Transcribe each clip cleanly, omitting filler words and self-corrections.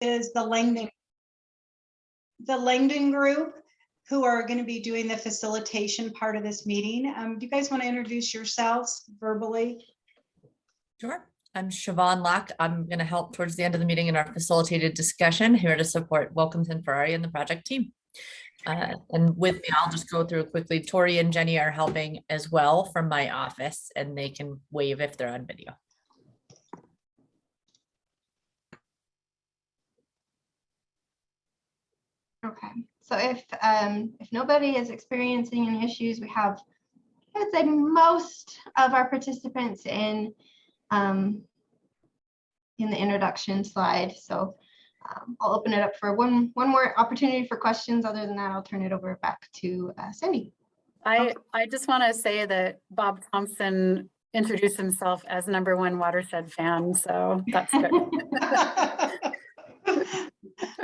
is the Langdon group, who are going to be doing the facilitation part of this meeting. Do you guys want to introduce yourselves verbally? Sure. I'm Siobhan Lack. I'm going to help towards the end of the meeting in our facilitated discussion, here to support Wilkinson Ferrari and the project team. And with me, I'll just go through quickly. Tori and Jenny are helping as well from my office, and they can wave if they're on video. Okay, so if nobody is experiencing any issues, we have, I would say, most of our participants in the introduction slide. So I'll open it up for one more opportunity for questions. Other than that, I'll turn it over back to Cindy. I just want to say that Bob Thompson introduced himself as #1 Watershed fan, so that's good.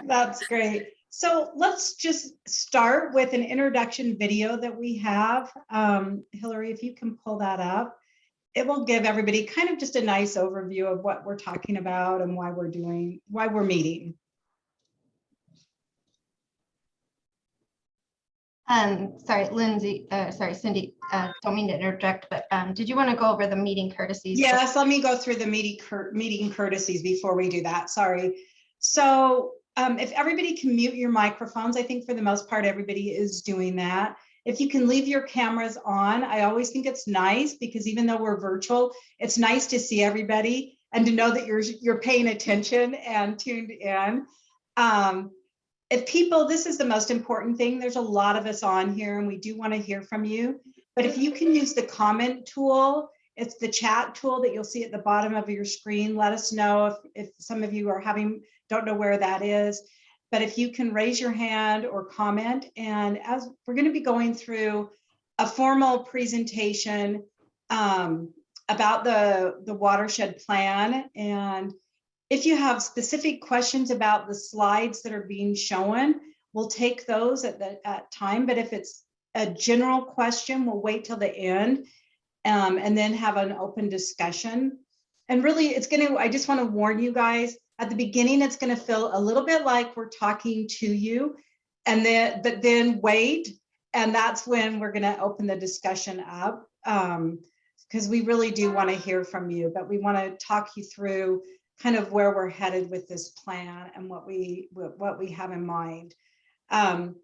That's great. So let's just start with an introduction video that we have. Hillary, if you can pull that up, it will give everybody kind of just a nice overview of what we're talking about and why we're meeting. Sorry, Lindsay, sorry, Cindy, don't mean to interject, but did you want to go over the meeting courtesies? Yes, let me go through the meeting courtesies before we do that. Sorry. So if everybody can mute your microphones, I think for the most part, everybody is doing that. If you can leave your cameras on, I always think it's nice, because even though we're virtual, it's nice to see everybody and to know that you're paying attention and tuned in. If people, this is the most important thing. There's a lot of us on here and we do want to hear from you. But if you can use the comment tool, it's the chat tool that you'll see at the bottom of your screen. Let us know if some of you are don't know where that is. But if you can raise your hand or comment, and as we're going to be going through a formal presentation about the watershed plan, and if you have specific questions about the slides that are being shown, we'll take those at time. But if it's a general question, we'll wait till the end and then have an open discussion. And really, I just want to warn you guys, at the beginning, it's going to feel a little bit like we're talking to you, but then wait, and that's when we're going to open the discussion up, because we really do want to hear from you, but we want to talk you through kind of where we're headed with this plan and what we have in mind. And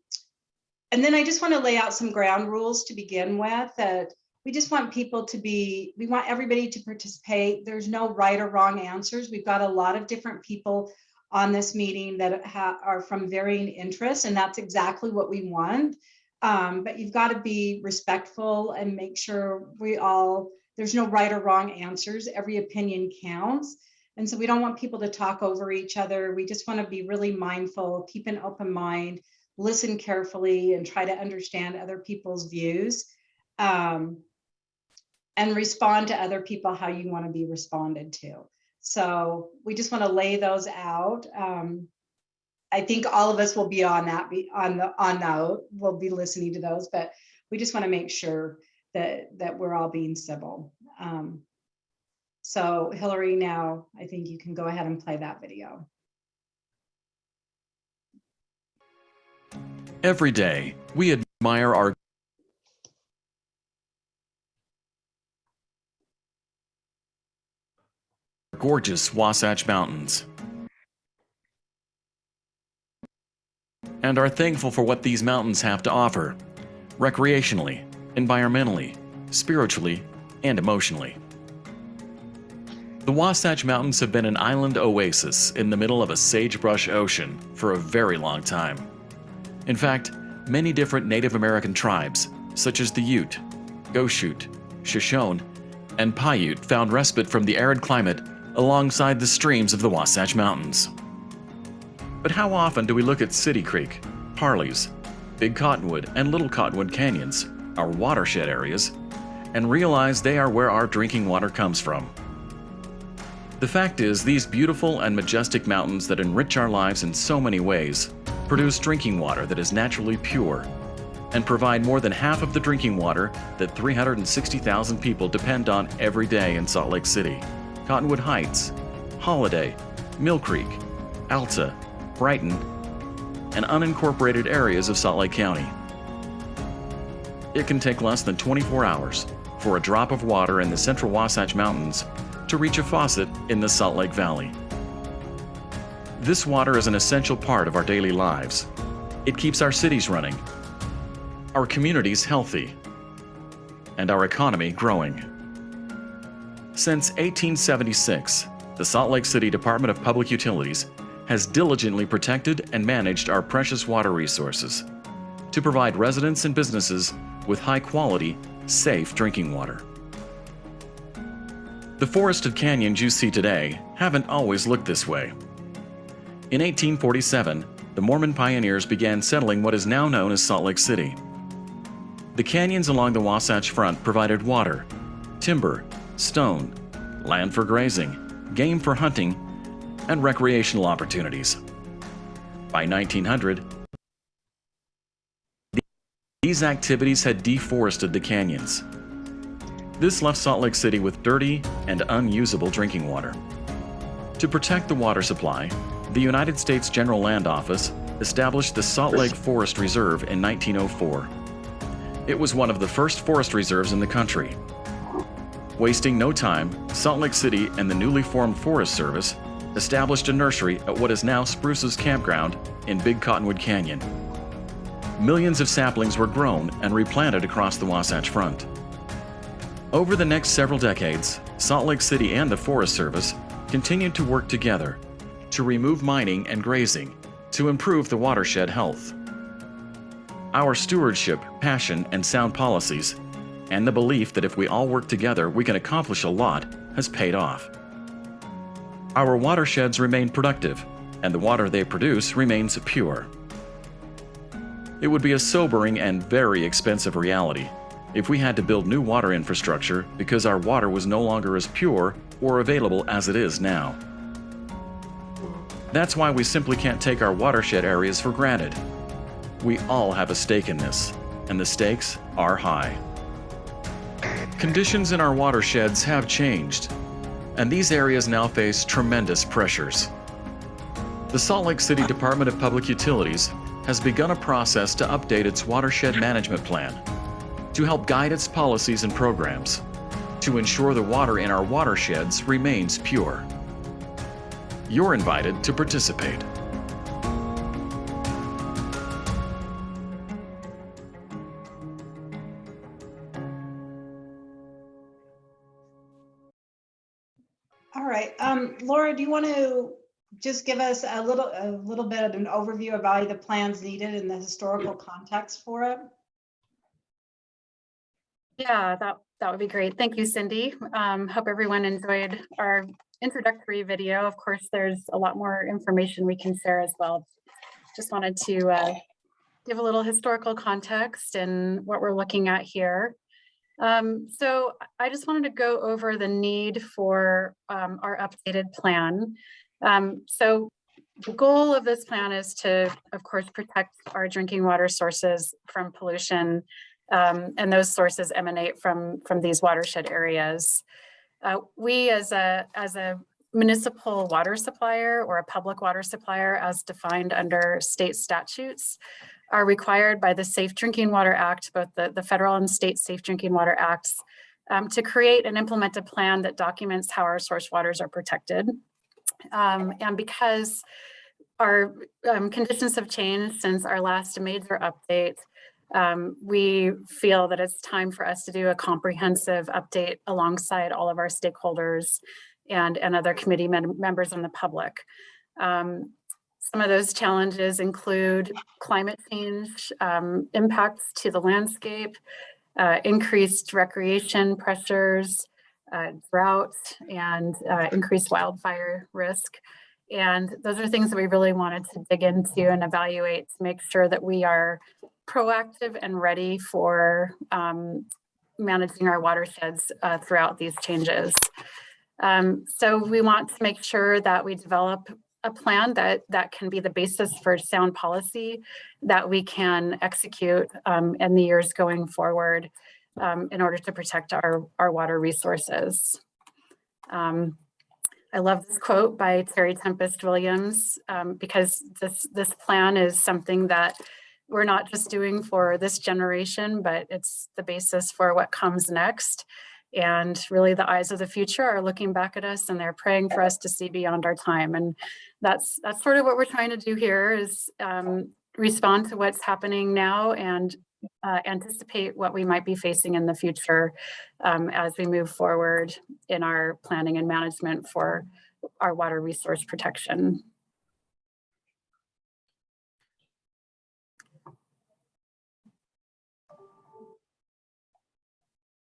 then I just want to lay out some ground rules to begin with, that we just want we want everybody to participate. There's no right or wrong answers. We've got a lot of different people on this meeting that are from varying interests, and that's exactly what we want. But you've got to be respectful and make sure there's no right or wrong answers. Every opinion counts. And so we don't want people to talk over each other. We just want to be really mindful, keep an open mind, listen carefully, and try to understand other people's views. And respond to other people how you want to be responded to. So we just want to lay those out. I think all of us will be on that. We'll be listening to those, but we just want to make sure that we're all being civil. So Hillary, now I think you can go ahead and play that video. Every day, we admire our gorgeous Wasatch Mountains and are thankful for what these mountains have to offer, recreationally, environmentally, spiritually, and emotionally. The Wasatch Mountains have been an island oasis in the middle of a sagebrush ocean for a very long time. In fact, many different Native American tribes, such as the Ute, Goshute, Shoshone, and Paiute, found respite from the arid climate alongside the streams of the Wasatch Mountains. But how often do we look at City Creek, Parley's, Big Cottonwood, and Little Cottonwood Canyons, our watershed areas, and realize they are where our drinking water comes from? The fact is, these beautiful and majestic mountains that enrich our lives in so many ways produce drinking water that is naturally pure and provide more than half of the drinking water that 360,000 people depend on every day in Salt Lake City, Cottonwood Heights, Holiday, Mill Creek, Alta, Brighton, and unincorporated areas of Salt Lake County. It can take less than 24 hours for a drop of water in the central Wasatch Mountains to reach a faucet in the Salt Lake Valley. This water is an essential part of our daily lives. It keeps our cities running, our communities healthy, and our economy growing. Since 1876, the Salt Lake City Department of Public Utilities has diligently protected and managed our precious water resources to provide residents and businesses with high-quality, safe drinking water. The forested canyons you see today haven't always looked this way. In 1847, the Mormon pioneers began settling what is now known as Salt Lake City. The canyons along the Wasatch Front provided water, timber, stone, land for grazing, game for hunting, and recreational opportunities. By 1900, these activities had deforested the canyons. This left Salt Lake City with dirty and unusable drinking water. To protect the water supply, the United States General Land Office established the Salt Lake Forest Reserve in 1904. It was one of the first forest reserves in the country. Wasting no time, Salt Lake City and the newly formed Forest Service established a nursery at what is now Spruce's Campground in Big Cottonwood Canyon. Millions of saplings were grown and replanted across the Wasatch Front. Over the next several decades, Salt Lake City and the Forest Service continued to work together to remove mining and grazing to improve the watershed health. Our stewardship, passion, and sound policies, and the belief that if we all work together we can accomplish a lot, has paid off. Our watersheds remain productive, and the water they produce remains pure. It would be a sobering and very expensive reality if we had to build new water infrastructure because our water was no longer as pure or available as it is now. That's why we simply can't take our watershed areas for granted. We all have a stake in this, and the stakes are high. Conditions in our watersheds have changed, and these areas now face tremendous pressures. The Salt Lake City Department of Public Utilities has begun a process to update its watershed management plan to help guide its policies and programs to ensure the water in our watersheds remains pure. You're invited to participate. All right, Laura, do you want to just give us a little bit of an overview of all the plans needed and the historical context for it? Yeah, that would be great. Thank you, Cindy. Hope everyone enjoyed our introductory video. Of course, there's a lot more information we can share as well. Just wanted to give a little historical context and what we're looking at here. So I just wanted to go over the need for our updated plan. So the goal of this plan is to, of course, protect our drinking water sources from pollution, and those sources emanate from these watershed areas. We as a municipal water supplier or a public water supplier as defined under state statutes are required by the Safe Drinking Water Act, both the federal and state Safe Drinking Water Acts, to create and implement a plan that documents how our source waters are protected. And because our conditions have changed since our last major update, we feel that it's time for us to do a comprehensive update alongside all of our stakeholders and other committee members and the public. Some of those challenges include climate change, impacts to the landscape, increased recreation pressures, drought, and increased wildfire risk. And those are things that we really wanted to dig into and evaluate to make sure that we are proactive and ready for managing our watersheds throughout these changes. So we want to make sure that we develop a plan that can be the basis for sound policy that we can execute in the years going forward in order to protect our water resources. I love this quote by Terry Tempest Williams, because this plan is something that we're not just doing for this generation, but it's the basis for what comes next. And really the eyes of the future are looking back at us and they're praying for us to see beyond our time. And that's sort of what we're trying to do here is respond to what's happening now and anticipate what we might be facing in the future as we move forward in our planning and management for our water resource protection.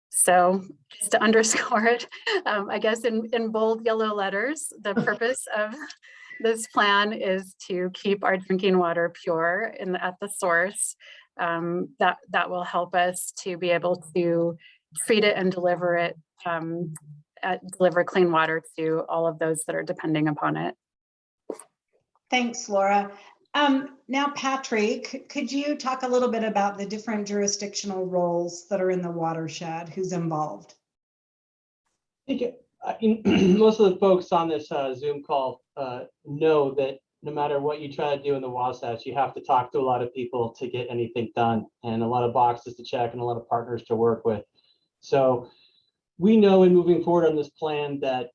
So just to underscore it, I guess in bold yellow letters, the purpose of this plan is to keep our drinking water pure at the source. That will help us to be able to treat it and deliver it, deliver clean water to all of those that are depending upon it. Thanks, Laura. Now, Patrick, could you talk a little bit about the different jurisdictional roles that are in the watershed? Who's involved? I think most of the folks on this Zoom call know that no matter what you try to do in the Wasatch, you have to talk to a lot of people to get anything done, and a lot of boxes to check and a lot of partners to work with. So we know in moving forward on this plan that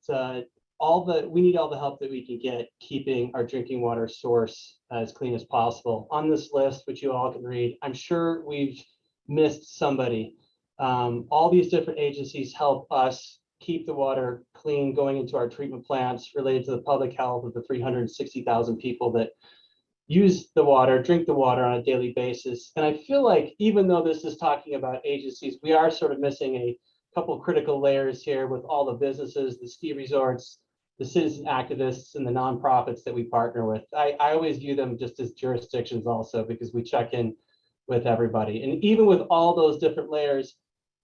we need all the help that we can get keeping our drinking water source as clean as possible. On this list, which you all can read, I'm sure we've missed somebody. All these different agencies help us keep the water clean going into our treatment plants related to the public health of the 360,000 people that use the water, drink the water on a daily basis. And I feel like even though this is talking about agencies, we are sort of missing a couple critical layers here with all the businesses, the ski resorts, the citizen activists, and the nonprofits that we partner with. I always view them just as jurisdictions also, because we check in with everybody. And even with all those different layers,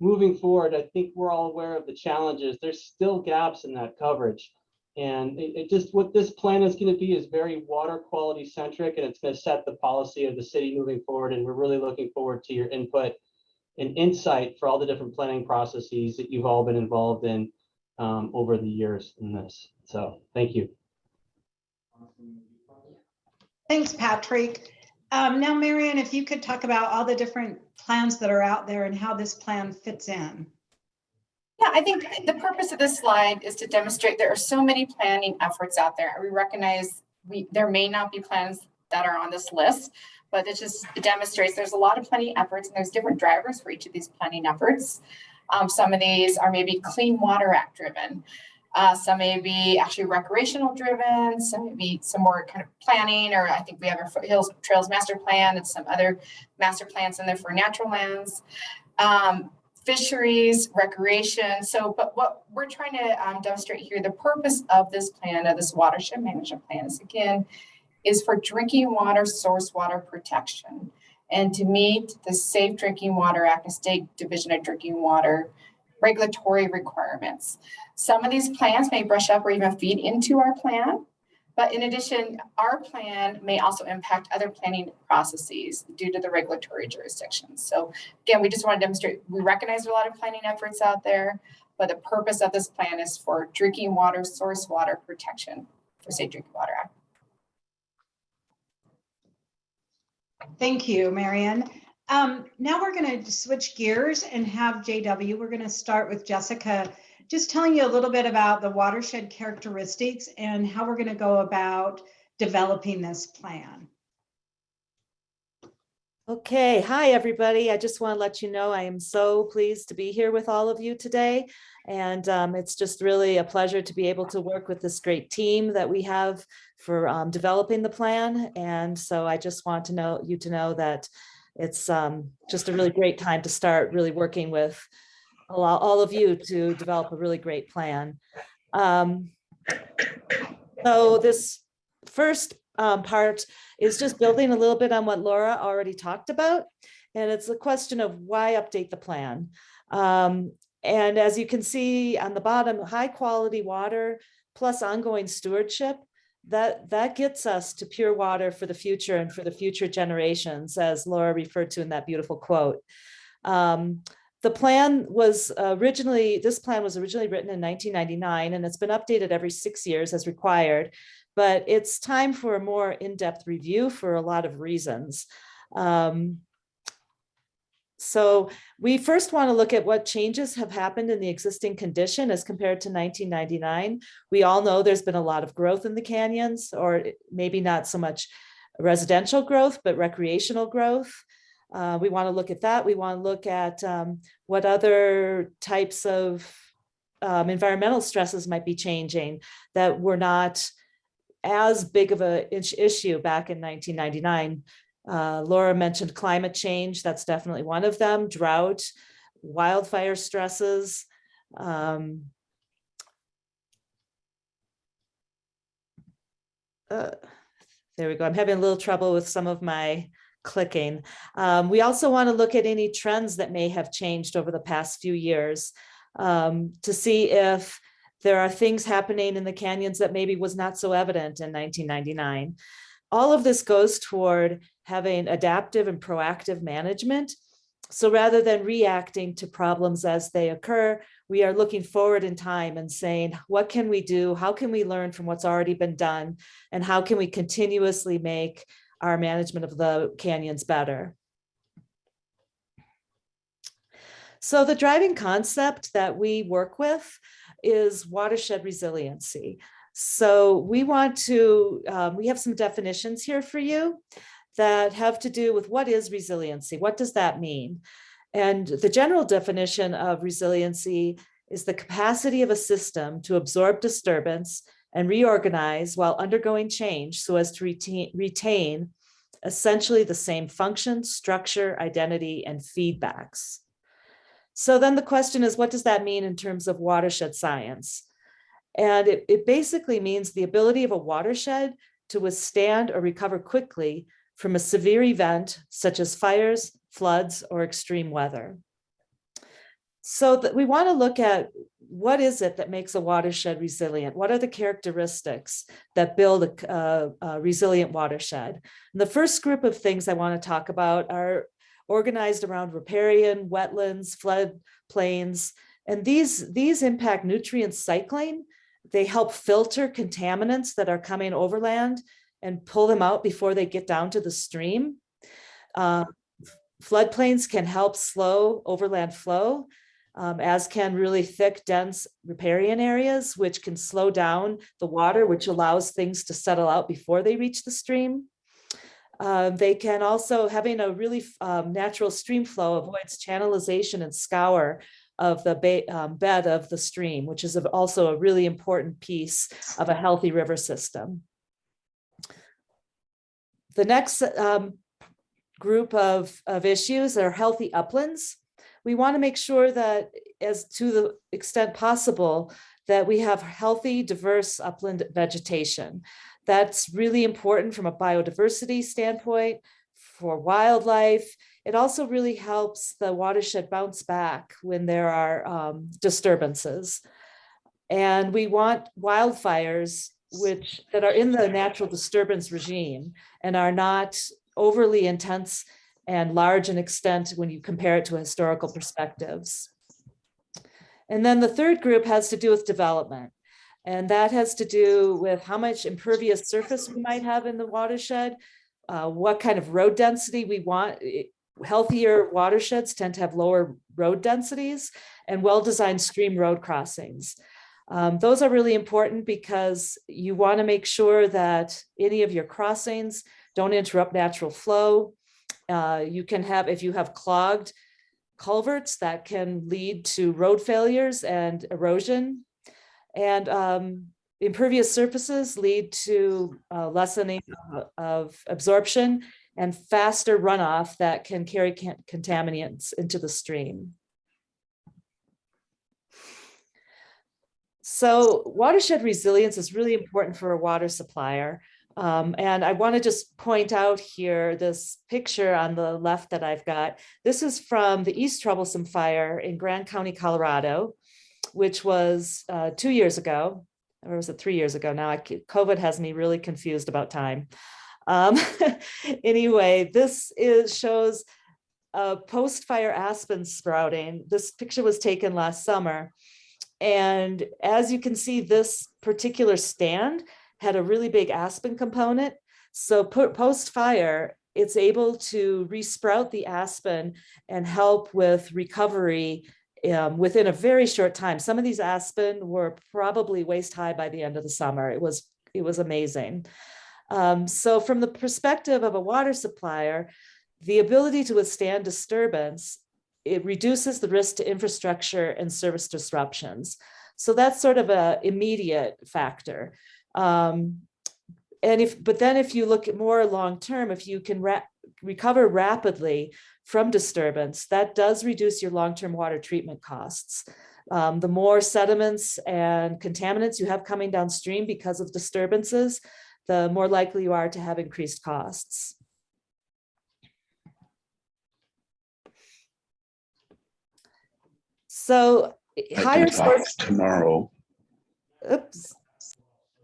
moving forward, I think we're all aware of the challenges. There's still gaps in that coverage. And it just, what this plan is going to be is very water quality centric, and it's going to set the policy of the city moving forward. And we're really looking forward to your input and insight for all the different planning processes that you've all been involved in over the years in this. So thank you. Thanks, Patrick. Now, Marianne, if you could talk about all the different plans that are out there and how this plan fits in. Yeah, I think the purpose of this slide is to demonstrate there are so many planning efforts out there. We recognize there may not be plans that are on this list, but it just demonstrates there's a lot of planning efforts and there's different drivers for each of these planning efforts. Some of these are maybe Clean Water Act driven. Some may be actually recreational driven, some may be some more kind of planning, or I think we have our Foothills Trails Master Plan and some other master plans in there for natural lands, fisheries, recreation. So, but what we're trying to demonstrate here, the purpose of this plan, of this watershed management plan is for drinking water, source water protection, and to meet the Safe Drinking Water Act and State Division of Drinking Water regulatory requirements. Some of these plans may brush up or even feed into our plan, but in addition, our plan may also impact other planning processes due to the regulatory jurisdictions. So again, we just want to demonstrate, we recognize a lot of planning efforts out there, but the purpose of this plan is for drinking water, source water protection for Safe Drinking Water Act. Thank you, Marianne. Now we're going to switch gears and have JW. We're going to start with Jessica, just telling you a little bit about the watershed characteristics and how we're going to go about developing this plan. Okay, hi everybody. I just want to let you know I am so pleased to be here with all of you today. And it's just really a pleasure to be able to work with this great team that we have for developing the plan. And so I just want to know that it's just a really great time to start really working with all of you to develop a really great plan. So this first part is just building a little bit on what Laura already talked about. And it's a question of why update the plan. And as you can see on the bottom, high quality water plus ongoing stewardship, that gets us to pure water for the future and for the future generations, as Laura referred to in that beautiful quote. The plan was originally, this plan was originally written in 1999, and it's been updated every 6 years as required, but it's time for a more in-depth review for a lot of reasons. So we first want to look at what changes have happened in the existing condition as compared to 1999. We all know there's been a lot of growth in the canyons, or maybe not so much residential growth, but recreational growth. We want to look at that. We want to look at what other types of environmental stresses might be changing that were not as big of an issue back in 1999. Laura mentioned climate change. That's definitely one of them. Drought, wildfire stresses. There we go. I'm having a little trouble with some of my clicking. We also want to look at any trends that may have changed over the past few years to see if there are things happening in the canyons that maybe was not so evident in 1999. All of this goes toward having adaptive and proactive management. So rather than reacting to problems as they occur, we are looking forward in time and saying, what can we do? How can we learn from what's already been done? And how can we continuously make our management of the canyons better? So the driving concept that we work with is watershed resiliency. So we want to, we have some definitions here for you that have to do with what is resiliency? What does that mean? And the general definition of resiliency is the capacity of a system to absorb disturbance and reorganize while undergoing change so as to retain essentially the same function, structure, identity, and feedbacks. So then the question is, what does that mean in terms of watershed science? And it basically means the ability of a watershed to withstand or recover quickly from a severe event such as fires, floods, or extreme weather. So that we want to look at what is it that makes a watershed resilient? What are the characteristics that build a resilient watershed? And the first group of things I want to talk about are organized around riparian, wetlands, flood plains, and these impact nutrient cycling. They help filter contaminants that are coming overland and pull them out before they get down to the stream. Floodplains can help slow overland flow, as can really thick, dense riparian areas, which can slow down the water, which allows things to settle out before they reach the stream. They can also, having a really natural stream flow avoids channelization and scour of the bed of the stream, which is also a really important piece of a healthy river system. The next group of issues are healthy uplands. We want to make sure that, as to the extent possible, that we have healthy, diverse upland vegetation. That's really important from a biodiversity standpoint, for wildlife. It also really helps the watershed bounce back when there are disturbances. And we want wildfires that are in the natural disturbance regime and are not overly intense and large in extent when you compare it to historical perspectives. And then the third group has to do with development. And that has to do with how much impervious surface we might have in the watershed, what kind of road density we want. Healthier watersheds tend to have lower road densities and well-designed stream road crossings. Those are really important because you want to make sure that any of your crossings don't interrupt natural flow. You can have, if you have clogged culverts, that can lead to road failures and erosion. And impervious surfaces lead to lessening of absorption and faster runoff that can carry contaminants into the stream. So watershed resilience is really important for a water supplier. And I want to just point out here this picture on the left that I've got. This is from the East Troublesome Fire in Grand County, Colorado, which was 2 years ago, or was it 3 years ago now? COVID has me really confused about time. Anyway, this shows post-fire aspen sprouting. This picture was taken last summer. And as you can see, this particular stand had a really big aspen component. So post-fire, it's able to resprout the aspen and help with recovery within a very short time. Some of these aspen were probably waist high by the end of the summer. It was amazing. So from the perspective of a water supplier, the ability to withstand disturbance, it reduces the risk to infrastructure and service disruptions. So that's sort of an immediate factor. But then if you look at more long-term, if you can recover rapidly from disturbance, that does reduce your long-term water treatment costs. The more sediments and contaminants you have coming downstream because of disturbances, the more likely you are to have increased costs. So higher source tomorrow.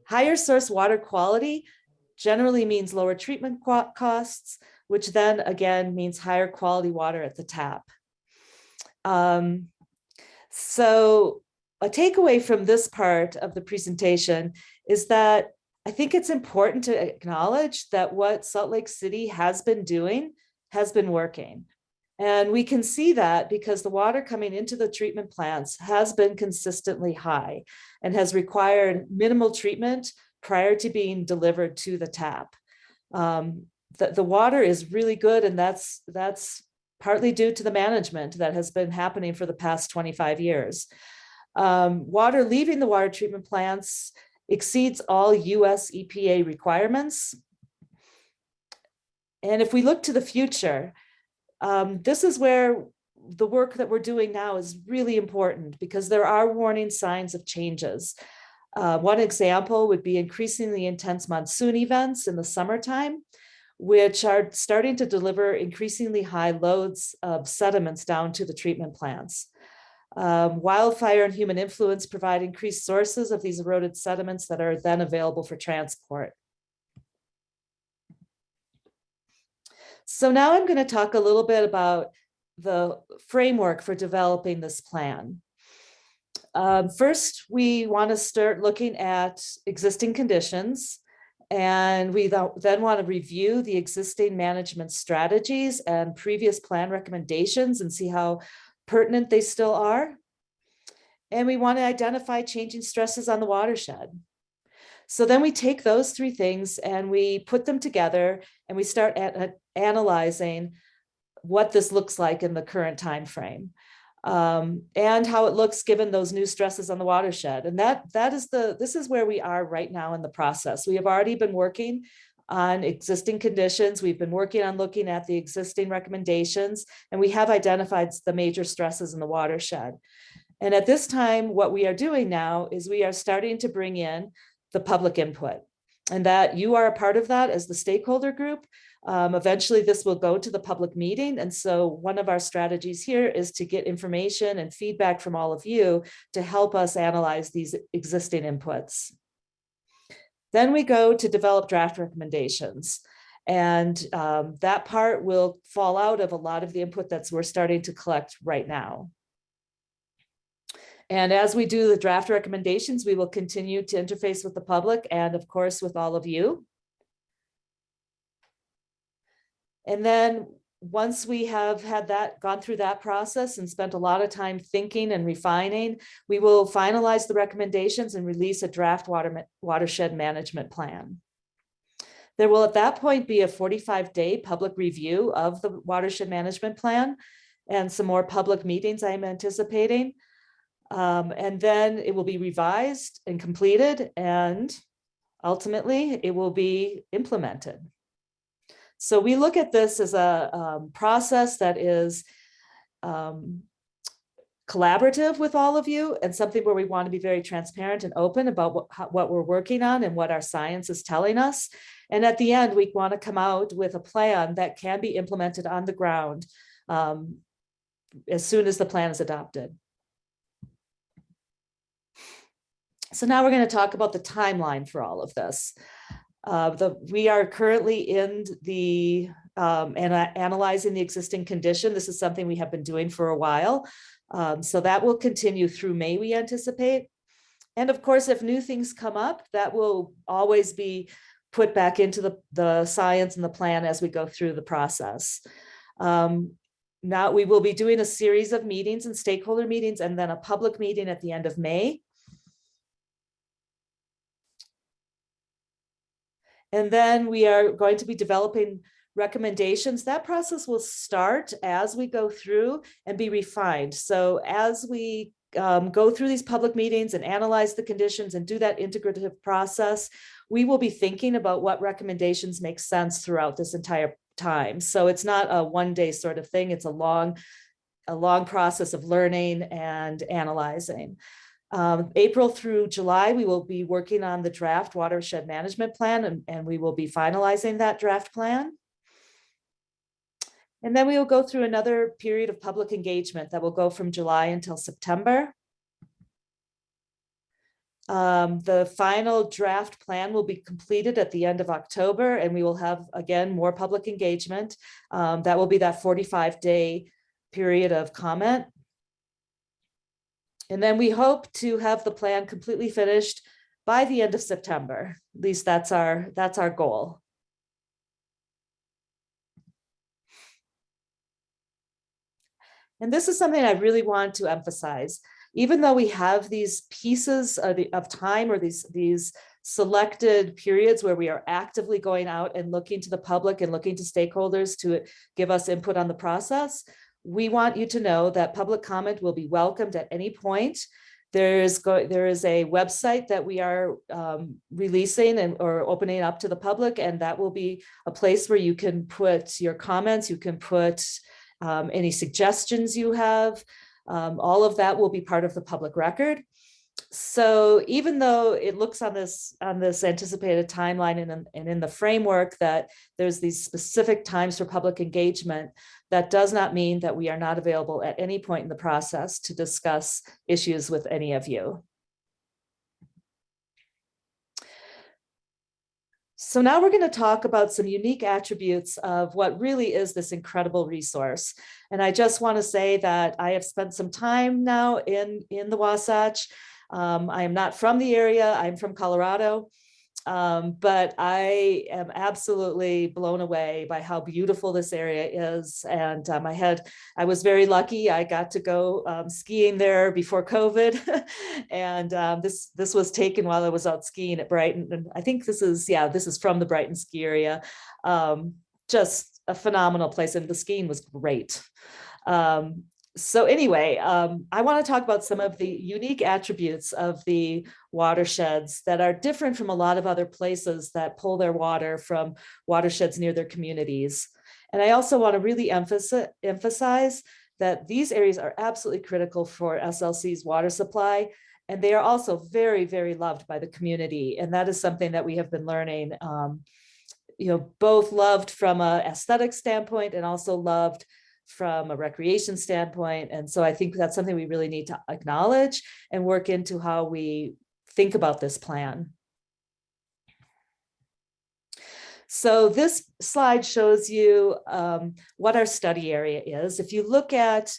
Higher source water quality generally means lower treatment costs, which then again means higher quality water at the tap. So a takeaway from this part of the presentation is that I think it's important to acknowledge that what Salt Lake City has been doing has been working. And we can see that because the water coming into the treatment plants has been consistently high and has required minimal treatment prior to being delivered to the tap. The water is really good, and that's partly due to the management that has been happening for the past 25 years. Water leaving the water treatment plants exceeds all US EPA requirements. And if we look to the future, this is where the work that we're doing now is really important because there are warning signs of changes. One example would be increasingly intense monsoon events in the summertime, which are starting to deliver increasingly high loads of sediments down to the treatment plants. Wildfire and human influence provide increased sources of these eroded sediments that are then available for transport. So now I'm going to talk a little bit about the framework for developing this plan. First, we want to start looking at existing conditions, and we then want to review the existing management strategies and previous plan recommendations and see how pertinent they still are. And we want to identify changing stresses on the watershed. So then we take those three things and we put them together and we start analyzing what this looks like in the current time frame, and how it looks given those new stresses on the watershed. And this is where we are right now in the process. We have already been working on existing conditions. We've been working on looking at the existing recommendations, and we have identified the major stresses in the watershed. And at this time, what we are doing now is we are starting to bring in the public input, and that you are a part of that as the stakeholder group. Eventually this will go to the public meeting. And so one of our strategies here is to get information and feedback from all of you to help us analyze these existing inputs. Then we go to develop draft recommendations. And that part will fall out of a lot of the input that we're starting to collect right now. And as we do the draft recommendations, we will continue to interface with the public and of course with all of you. And then once we have gone through that process and spent a lot of time thinking and refining, we will finalize the recommendations and release a draft watershed management plan. There will at that point be a 45-day public review of the watershed management plan and some more public meetings I'm anticipating. And then it will be revised and completed, and ultimately it will be implemented. So we look at this as a process that is collaborative with all of you, and something where we want to be very transparent and open about what we're working on and what our science is telling us. And at the end, we want to come out with a plan that can be implemented on the ground as soon as the plan is adopted. So now we're going to talk about the timeline for all of this. We are currently in the analyzing the existing condition. This is something we have been doing for a while. So that will continue through May, we anticipate. And of course, if new things come up, that will always be put back into the science and the plan as we go through the process. Now we will be doing a series of meetings and stakeholder meetings and then a public meeting at the end of May. And then we are going to be developing recommendations. That process will start as we go through and be refined. So as we go through these public meetings and analyze the conditions and do that integrative process, we will be thinking about what recommendations make sense throughout this entire time. So it's not a one-day sort of thing. It's a long process of learning and analyzing. April through July, we will be working on the draft watershed management plan, and we will be finalizing that draft plan. And then we will go through another period of public engagement that will go from July until September. The final draft plan will be completed at the end of October, and we will have, again, more public engagement. That will be that 45-day period of comment. And then we hope to have the plan completely finished by the end of September. At least that's our goal. And this is something I really want to emphasize. Even though we have these pieces of time or these selected periods where we are actively going out and looking to the public and looking to stakeholders to give us input on the process, we want you to know that public comment will be welcomed at any point. There is a website that we are releasing or opening up to the public, and that will be a place where you can put your comments, you can put any suggestions you have. All of that will be part of the public record. So even though it looks on this anticipated timeline and in the framework that there's these specific times for public engagement, that does not mean that we are not available at any point in the process to discuss issues with any of you. So now we're going to talk about some unique attributes of what really is this incredible resource. And I just want to say that I have spent some time now in the Wasatch. I am not from the area, I'm from Colorado, but I am absolutely blown away by how beautiful this area is. And I was very lucky. I got to go skiing there before COVID. And this was taken while I was out skiing at Brighton. And I think this is from the Brighton ski area. Just a phenomenal place. And the skiing was great. So anyway, I want to talk about some of the unique attributes of the watersheds that are different from a lot of other places that pull their water from watersheds near their communities. And I also want to really emphasize that these areas are absolutely critical for SLC's water supply. And they are also very, very loved by the community. And that is something that we have been learning, both loved from an aesthetic standpoint and also loved from a recreation standpoint. And so I think that's something we really need to acknowledge and work into how we think about this plan. So this slide shows you what our study area is. If you look at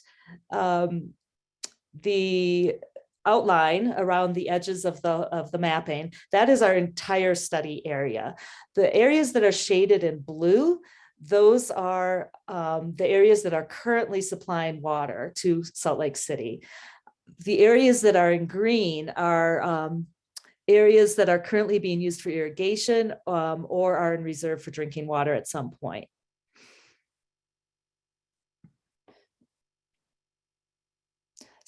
the outline around the edges of the mapping, that is our entire study area. The areas that are shaded in blue, those are the areas that are currently supplying water to Salt Lake City. The areas that are in green are areas that are currently being used for irrigation or are in reserve for drinking water at some point.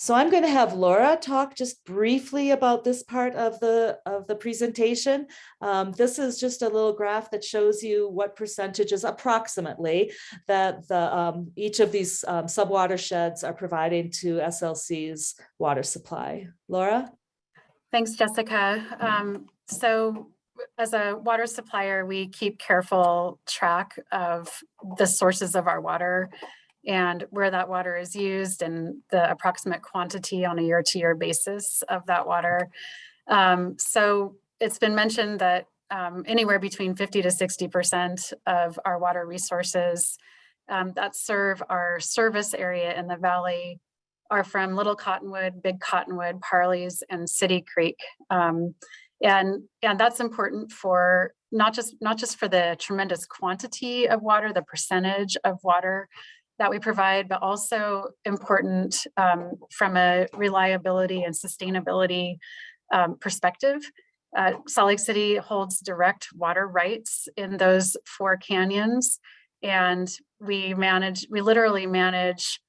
So I'm going to have Laura talk just briefly about this part of the presentation. This is just a little graph that shows you what percentages approximately that each of these subwatersheds are providing to SLC's water supply. Laura? Thanks, Jessica. So as a water supplier, we keep careful track of the sources of our water and where that water is used and the approximate quantity on a year-to-year basis of that water. So it's been mentioned that anywhere between 50 to 60% of our water resources that serve our service area in the valley are from Little Cottonwood, Big Cottonwood, Parley's, and City Creek. And that's important for not just for the tremendous quantity of water, the percentage of water that we provide, but also important from a reliability and sustainability perspective. Salt Lake City holds direct water rights in those 4 canyons, and we literally manage,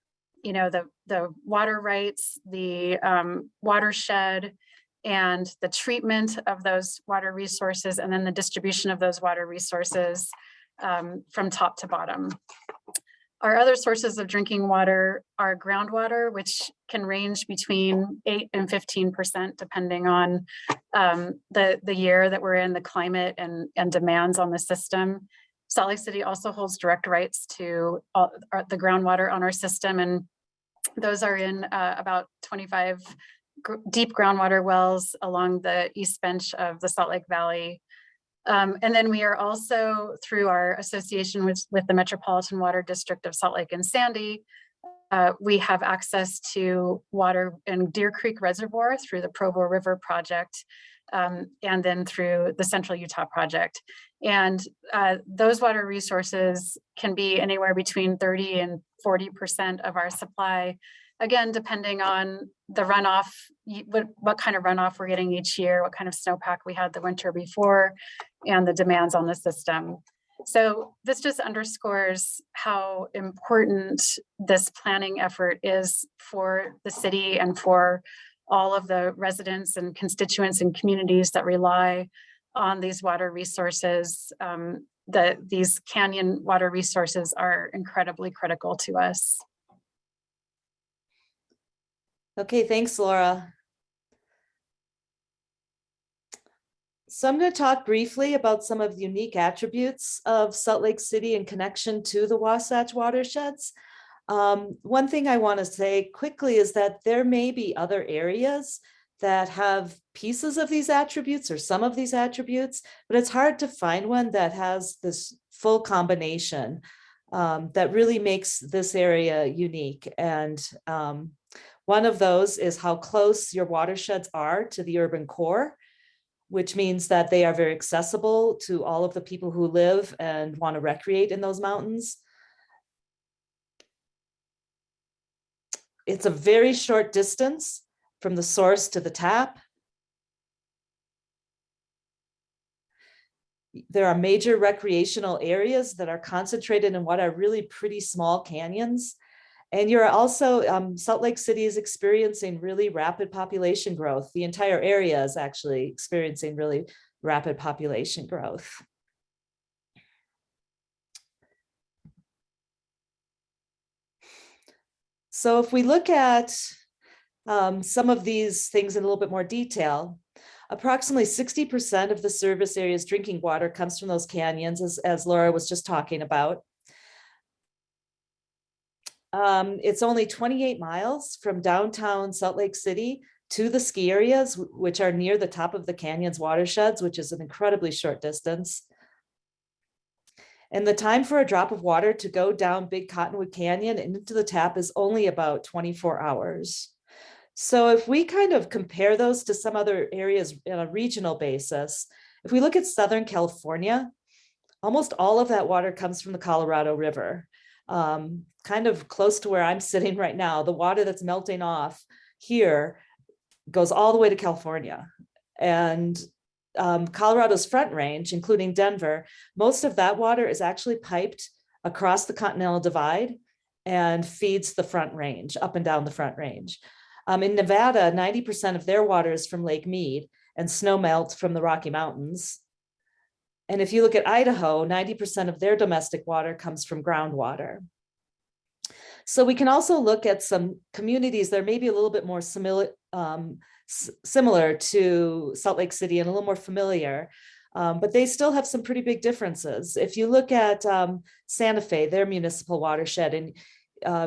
you know, the water rights, the watershed, and the treatment of those water resources, and then the distribution of those water resources from top to bottom. Our other sources of drinking water are groundwater, which can range between 8 and 15%, depending on the year that we're in, the climate and demands on the system. Salt Lake City also holds direct rights to the groundwater on our system, and those are in about 25 deep groundwater wells along the east bench of the Salt Lake Valley. And then we are also, through our association with the Metropolitan Water District of Salt Lake and Sandy, we have access to water in Deer Creek Reservoir through the Provo River Project, and then through the Central Utah Project. And those water resources can be anywhere between 30 and 40% of our supply, again, depending on the runoff, what kind of runoff we're getting each year, what kind of snowpack we had the winter before, and the demands on the system. So this just underscores how important this planning effort is for the city and for all of the residents and constituents and communities that rely on these water resources. These canyon water resources are incredibly critical to us. Okay, thanks, Laura. So I'm going to talk briefly about some of the unique attributes of Salt Lake City in connection to the Wasatch watersheds. One thing I want to say quickly is that there may be other areas that have pieces of these attributes or some of these attributes, but it's hard to find one that has this full combination that really makes this area unique. And one of those is how close your watersheds are to the urban core, which means that they are very accessible to all of the people who live and want to recreate in those mountains. It's a very short distance from the source to the tap. There are major recreational areas that are concentrated in what are really pretty small canyons. And you're also, Salt Lake City is experiencing really rapid population growth. The entire area is actually experiencing really rapid population growth. So if we look at some of these things in a little bit more detail, approximately 60% of the service area's drinking water comes from those canyons, as Laura was just talking about. It's only 28 miles from downtown Salt Lake City to the ski areas, which are near the top of the canyon's watersheds, which is an incredibly short distance. And the time for a drop of water to go down Big Cottonwood Canyon and into the tap is only about 24 hours. So if we kind of compare those to some other areas on a regional basis, if we look at Southern California, almost all of that water comes from the Colorado River. Kind of close to where I'm sitting right now, the water that's melting off here goes all the way to California. And Colorado's Front Range, including Denver, most of that water is actually piped across the Continental Divide and feeds the Front Range, up and down the Front Range. In Nevada, 90% of their water is from Lake Mead and snowmelt from the Rocky Mountains. And if you look at Idaho, 90% of their domestic water comes from groundwater. So we can also look at some communities that are maybe a little bit more similar to Salt Lake City and a little more familiar, but they still have some pretty big differences. If you look at Santa Fe, their municipal watershed, and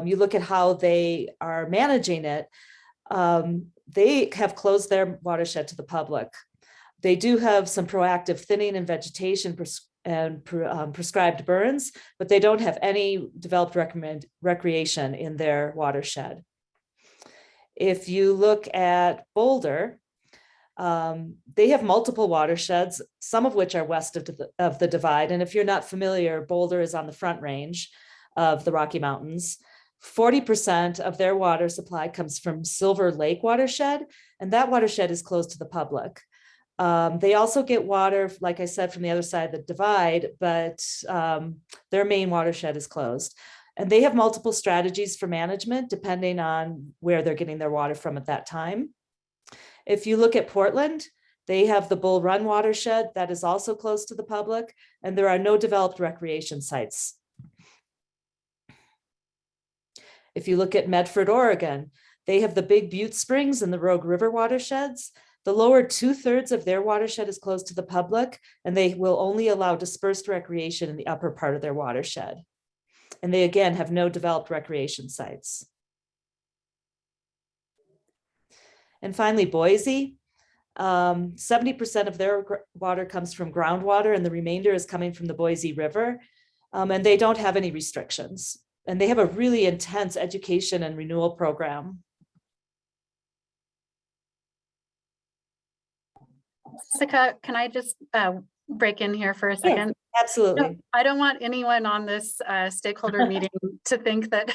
you look at how they are managing it, they have closed their watershed to the public. They do have some proactive thinning and vegetation prescribed burns, but they don't have any developed recreation in their watershed. If you look at Boulder, they have multiple watersheds, some of which are west of the divide. And if you're not familiar, Boulder is on the Front Range of the Rocky Mountains. 40% of their water supply comes from Silver Lake watershed, and that watershed is closed to the public. They also get water, like I said, from the other side of the divide, but their main watershed is closed. And they have multiple strategies for management depending on where they're getting their water from at that time. If you look at Portland, they have the Bull Run watershed that is also closed to the public, and there are no developed recreation sites. If you look at Medford, Oregon, they have the Big Butte Springs and the Rogue River watersheds. The lower 2/3 of their watershed is closed to the public, and they will only allow dispersed recreation in the upper part of their watershed. And they again have no developed recreation sites. And finally, Boise, 70% of their water comes from groundwater, and the remainder is coming from the Boise River. And they don't have any restrictions. And they have a really intense education and renewal program. Jessica, can I just break in here for a second? Yes, absolutely. I don't want anyone on this stakeholder meeting to think that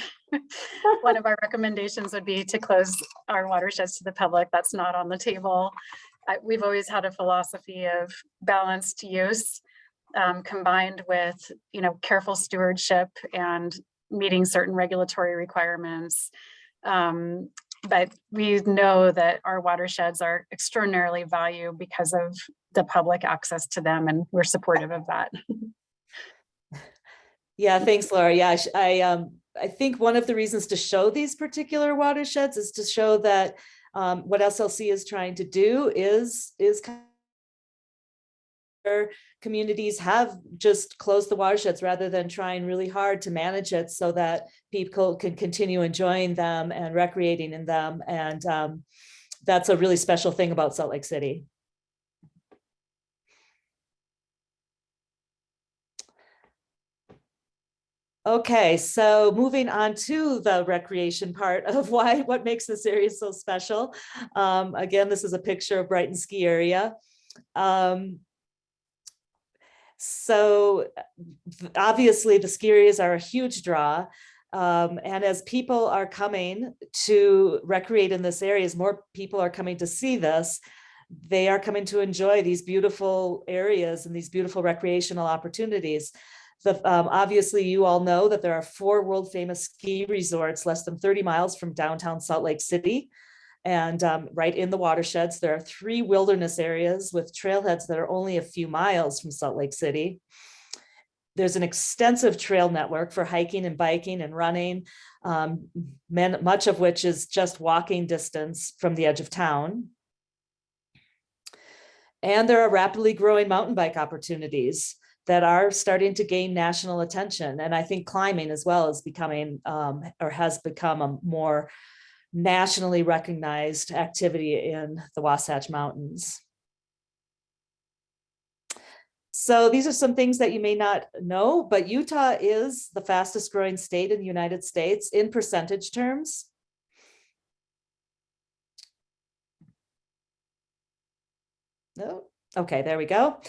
one of our recommendations would be to close our watersheds to the public. That's not on the table. We've always had a philosophy of balanced use combined with, careful stewardship and meeting certain regulatory requirements. But we know that our watersheds are extraordinarily valued because of the public access to them, and we're supportive of that. Yeah, thanks, Laura. Yeah, I think one of the reasons to show these particular watersheds is to show that what SLC is trying to do is communities have just closed the watersheds rather than trying really hard to manage it so that people can continue enjoying them and recreating in them. And that's a really special thing about Salt Lake City. Okay, so moving on to the recreation part of what makes this area so special. Again, this is a picture of Brighton ski area. So obviously the ski areas are a huge draw. And as people are coming to recreate in this area, as more people are coming to see this, they are coming to enjoy these beautiful areas and these beautiful recreational opportunities. Obviously, you all know that there are 4 world famous ski resorts less than 30 miles from downtown Salt Lake City. And right in the watersheds, there are 3 wilderness areas with trailheads that are only a few miles from Salt Lake City. There's an extensive trail network for hiking and biking and running, much of which is just walking distance from the edge of town. And there are rapidly growing mountain bike opportunities that are starting to gain national attention. And I think climbing as well is becoming or has become a more nationally recognized activity in the Wasatch Mountains. So these are some things that you may not know, but Utah is the fastest growing state in the United States in percentage terms. No. Okay, there we go.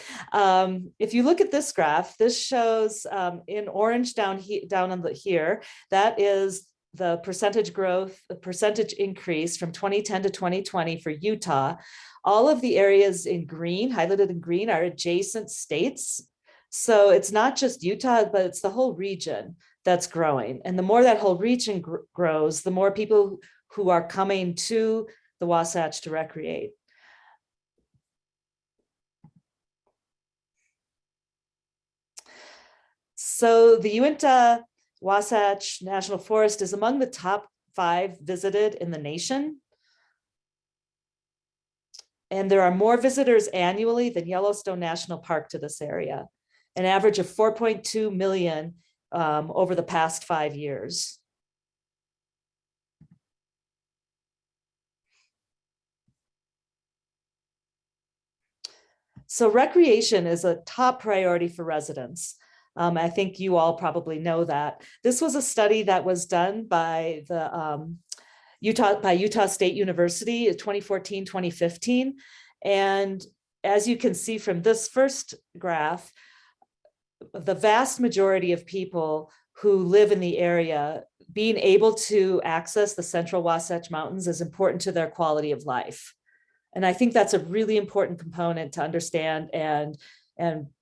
If you look at this graph, this shows in orange down here, that is the percentage growth, the percentage increase from 2010 to 2020 for Utah. All of the areas in green, highlighted in green, are adjacent states. So it's not just Utah, but it's the whole region that's growing. And the more that whole region grows, the more people who are coming to the Wasatch to recreate. So the Uinta Wasatch National Forest is among the top 5 visited in the nation. And there are more visitors annually than Yellowstone National Park to this area, an average of 4.2 million over the past 5 years. So recreation is a top priority for residents. I think you all probably know that. This was a study that was done by the Utah State University in 2014, 2015. And as you can see from this first graph, the vast majority of people who live in the area, being able to access the Central Wasatch Mountains is important to their quality of life. And I think that's a really important component to understand and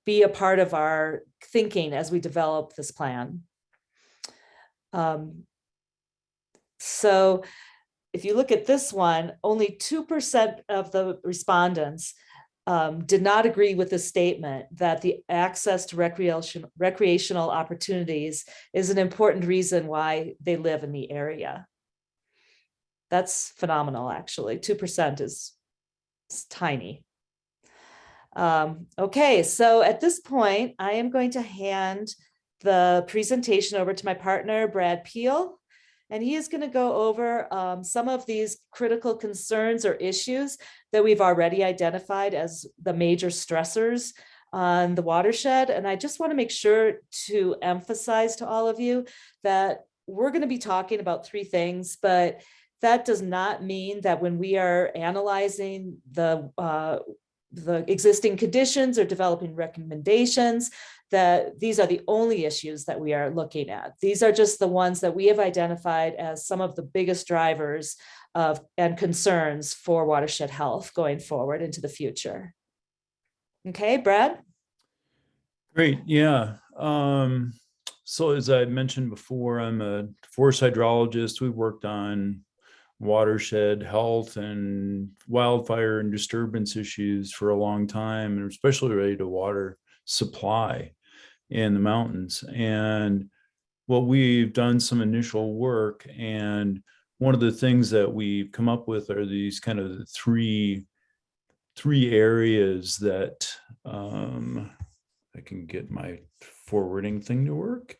be a part of our thinking as we develop this plan. So if you look at this one, only 2% of the respondents did not agree with the statement that the access to recreational opportunities is an important reason why they live in the area. That's phenomenal, actually. 2% is tiny. Okay, so at this point, I am going to hand the presentation over to my partner, Brad Peel, and he is going to go over some of these critical concerns or issues that we've already identified as the major stressors on the watershed. And I just want to make sure to emphasize to all of you that we're going to be talking about 3 things, but that does not mean that when we are analyzing the existing conditions or developing recommendations, that these are the only issues that we are looking at. These are just the ones that we have identified as some of the biggest drivers of and concerns for watershed health going forward into the future. Okay, Brad? Great, yeah. So as I mentioned before, I'm a forest hydrologist. We've worked on watershed health and wildfire and disturbance issues for a long time, and especially related to water supply in the mountains. And what we've done some initial work, and one of the things that we've come up with are these kind of three areas that I can get my forwarding thing to work.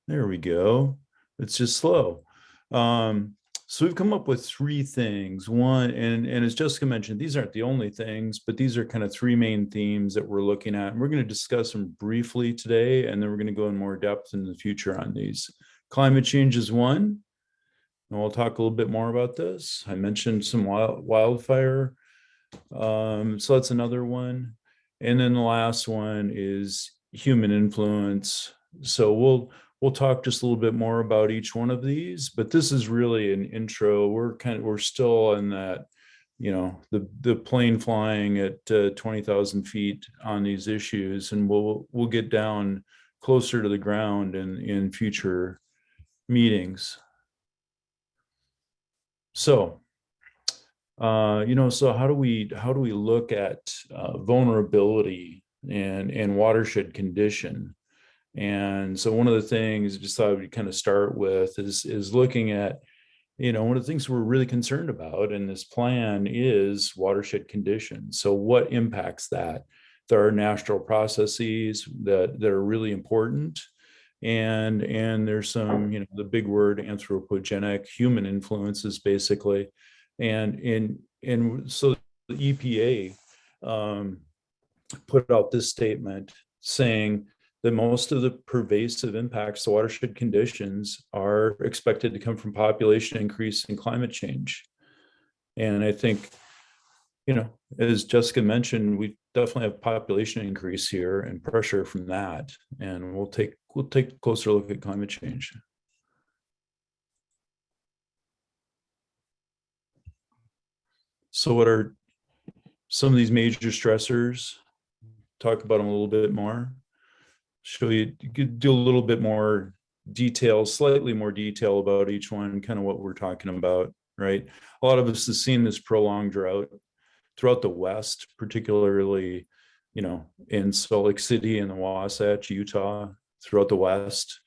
There we go. It's just slow. So we've come up with 3 things. One, and as Jessica mentioned, these aren't the only things, but these are kind of 3 main themes that we're looking at. And we're going to discuss them briefly today, and then we're going to go in more depth in the future on these. Climate change is one, and we'll talk a little bit more about this. I mentioned some wildfire. So that's another one. And then the last one is human influence. So we'll talk just a little bit more about each one of these, but this is really an intro. We're still in that, the plane flying at 20,000 feet on these issues, and we'll get down closer to the ground in future meetings. So, so how do we look at vulnerability and watershed condition? And so one of the things I just thought we'd kind of start with is looking at, one of the things we're really concerned about in this plan is watershed conditions. So what impacts that? There are natural processes that are really important. And there's some, the big word anthropogenic human influences basically. And so the EPA put out this statement saying that most of the pervasive impacts to watershed conditions are expected to come from population increase and climate change. And I think, as Jessica mentioned, we definitely have population increase here and pressure from that. And we'll take a closer look at climate change. So what are some of these major stressors? Talk about them a little bit more. Show you could do a little bit more detail, slightly more detail about each one, kind of what we're talking about, right? A lot of us have seen this prolonged drought throughout the West, particularly, in Salt Lake City and the Wasatch, Utah, throughout the West.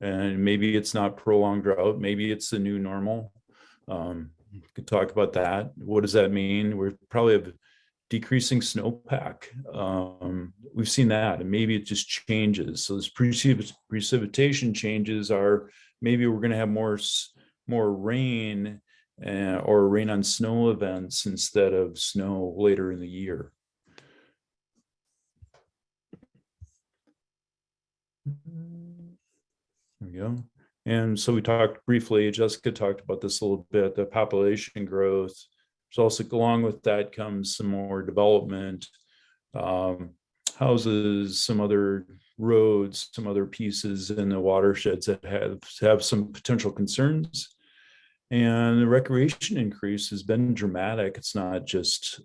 And maybe it's not prolonged drought, maybe it's the new normal. We could talk about that. What does that mean? We probably have decreasing snowpack. We've seen that, and maybe it just changes. So this precipitation changes are maybe we're going to have more rain or rain on snow events instead of snow later in the year. There we go. And so we talked briefly, Jessica talked about this a little bit, the population growth. So also along with that comes some more development, houses, some other roads, some other pieces in the watersheds that have some potential concerns. And the recreation increase has been dramatic. It's not just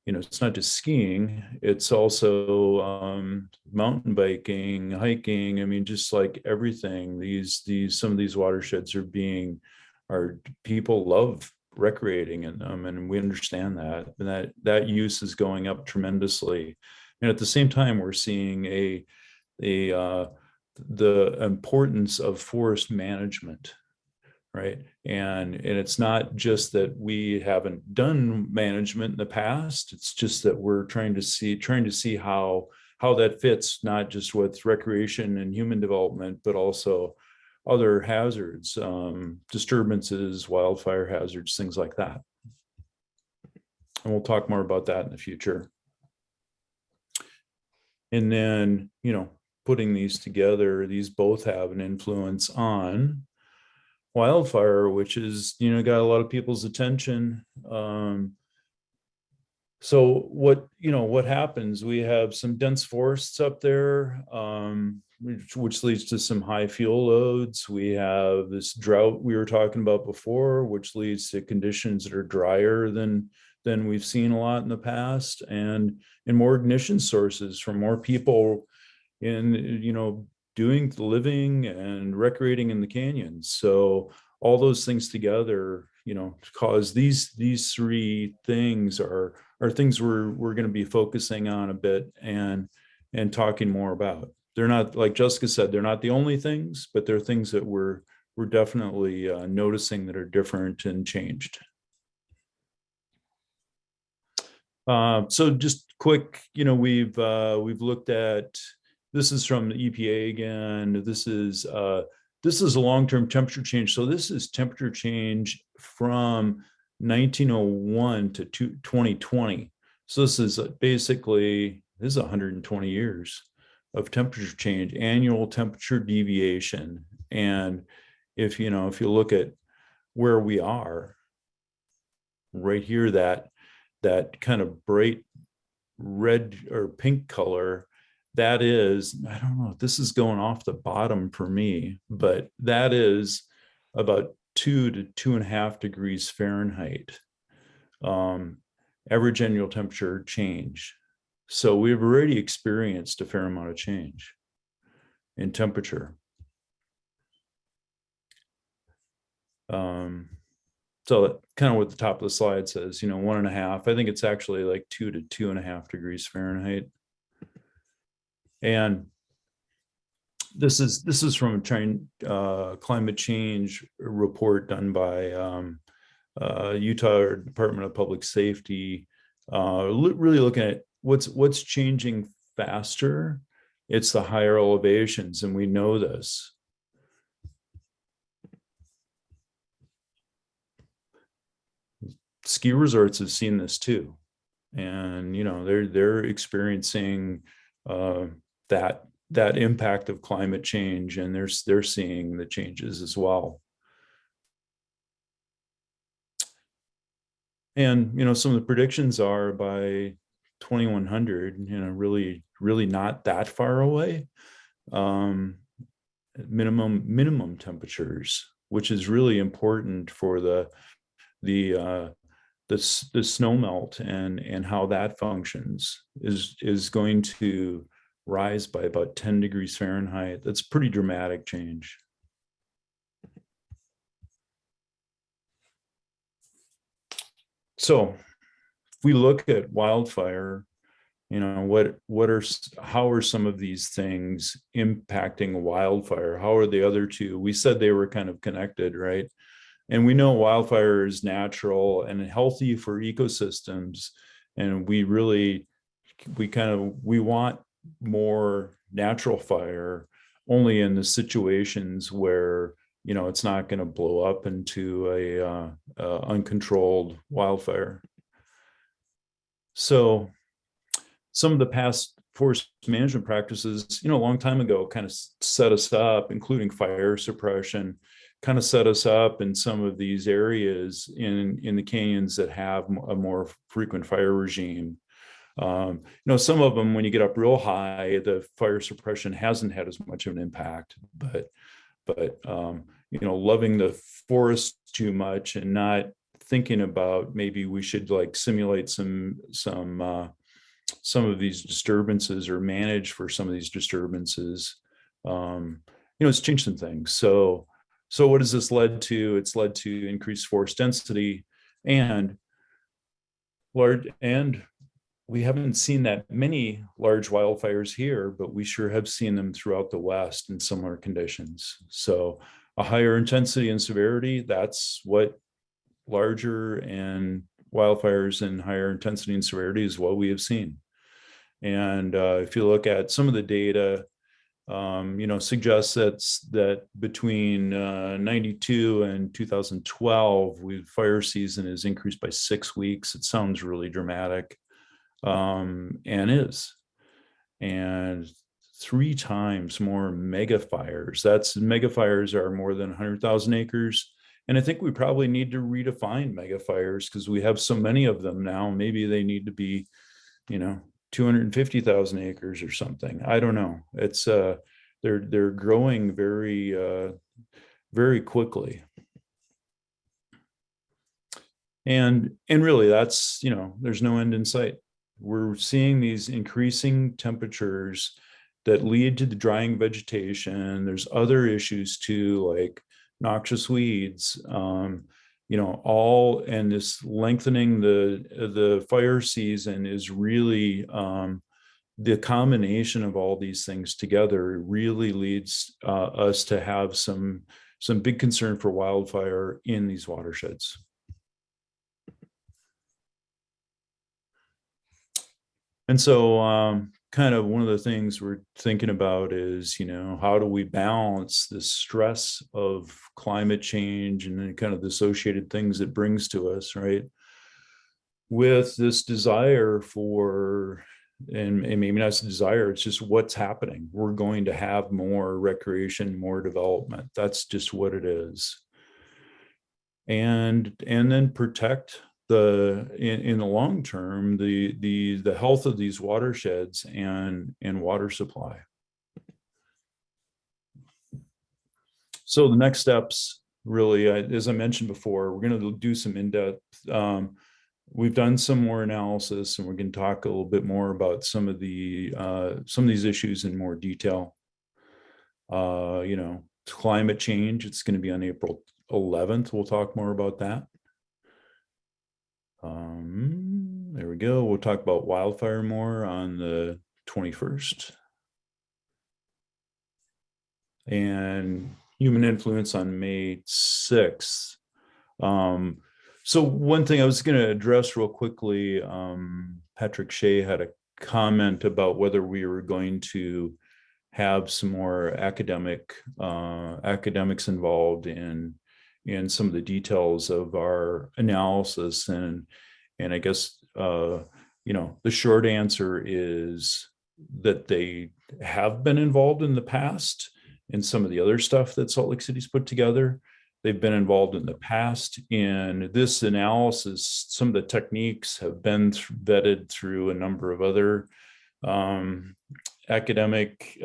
it's not just skiing, it's also mountain biking, hiking. I mean, just like everything, some of these watersheds people love recreating in them, and we understand that, and that use is going up tremendously. And at the same time, we're seeing the importance of forest management. Right. And it's not just that we haven't done management in the past. It's just that we're trying to see how that fits, not just with recreation and human development, but also other hazards, disturbances, wildfire hazards, things like that. And we'll talk more about that in the future. And then, putting these together, these both have an influence on wildfire, which is, got a lot of people's attention. So what happens? We have some dense forests up there, which leads to some high fuel loads. We have this drought we were talking about before, which leads to conditions that are drier than we've seen a lot in the past, and more ignition sources for more people in, living and recreating in the canyons. So all those things together, cause these three things are things we're going to be focusing on a bit and talking more about. They're not, like Jessica said, they're not the only things, but they're things that we're definitely noticing that are different and changed. So just quick, we've looked at, this is from the EPA again. This is a long-term temperature change. So this is temperature change from 1901 to 2020. So this is basically 120 years of temperature change, annual temperature deviation. And if you look at where we are right here, that kind of bright red or pink color, that is, I don't know, this is going off the bottom for me, but that is about 2 to 2.5 degrees Fahrenheit, average annual temperature change. So we've already experienced a fair amount of change in temperature. So kind of what the top of the slide says, 1.5, I think it's actually like 2 to 2.5 degrees Fahrenheit. And this is from a climate change report done by Utah Department of Public Safety, really looking at what's changing faster. It's the higher elevations, and we know this. Ski resorts have seen this too, and they're experiencing that impact of climate change, and they're seeing the changes as well. And some of the predictions are by 2100, really not that far away. Minimum temperatures, which is really important for the snow melt and how that functions, is going to rise by about 10 degrees Fahrenheit. That's pretty dramatic change. So if we look at wildfire, how are some of these things impacting wildfire? How are the other two? We said they were kind of connected, right? And we know wildfire is natural and healthy for ecosystems. And we want more natural fire only in the situations where it's not going to blow up into a uncontrolled wildfire. So some of the past forest management practices, a long time ago kind of set us up, including fire suppression, kind of set us up in some of these areas in the canyons that have a more frequent fire regime. Some of them, when you get up real high, the fire suppression hasn't had as much of an impact, but loving the forest too much and not thinking about maybe we should like simulate some of these disturbances or manage for some of these disturbances, it's changed some things. So what has this led to? It's led to increased forest density and we haven't seen that many large wildfires here, but we sure have seen them throughout the West in similar conditions. So a higher intensity and severity, that's what larger and wildfires and higher intensity and severity is what we have seen. And if you look at some of the data, suggests that between 92 and 2012, fire season is increased by 6 weeks. It sounds really dramatic, and is. And 3 times more mega fires. Mega fires are more than 100,000 acres. And I think we probably need to redefine mega fires because we have so many of them now. Maybe they need to be, 250,000 acres or something. I don't know. It's they're growing very very quickly. And really that's, there's no end in sight. We're seeing these increasing temperatures that lead to the drying vegetation. There's other issues too, like noxious weeds, all, and this lengthening the fire season is really the combination of all these things together really leads us to have some big concern for wildfire in these watersheds. And so kind of one of the things we're thinking about is, how do we balance the stress of climate change and then kind of the associated things it brings to us, right? With this desire for, and maybe not a desire, it's just what's happening. We're going to have more recreation, more development. That's just what it is. And then protect in the long term, the health of these watersheds and water supply. So the next steps, really, as I mentioned before, we're going to do some in-depth. We've done some more analysis, and we're going to talk a little bit more about some of these issues in more detail. Climate change. It's going to be on April 11th. We'll talk more about that. There we go. We'll talk about wildfire more on the 21st. And human influence on May 6th. So one thing I was going to address real quickly, Patrick Shea had a comment about whether we were going to have some more academics involved in some of the details of our analysis. And I guess, the short answer is that they have been involved in the past in some of the other stuff that Salt Lake City's put together. They've been involved in the past in this analysis. Some of the techniques have been vetted through a number of other academics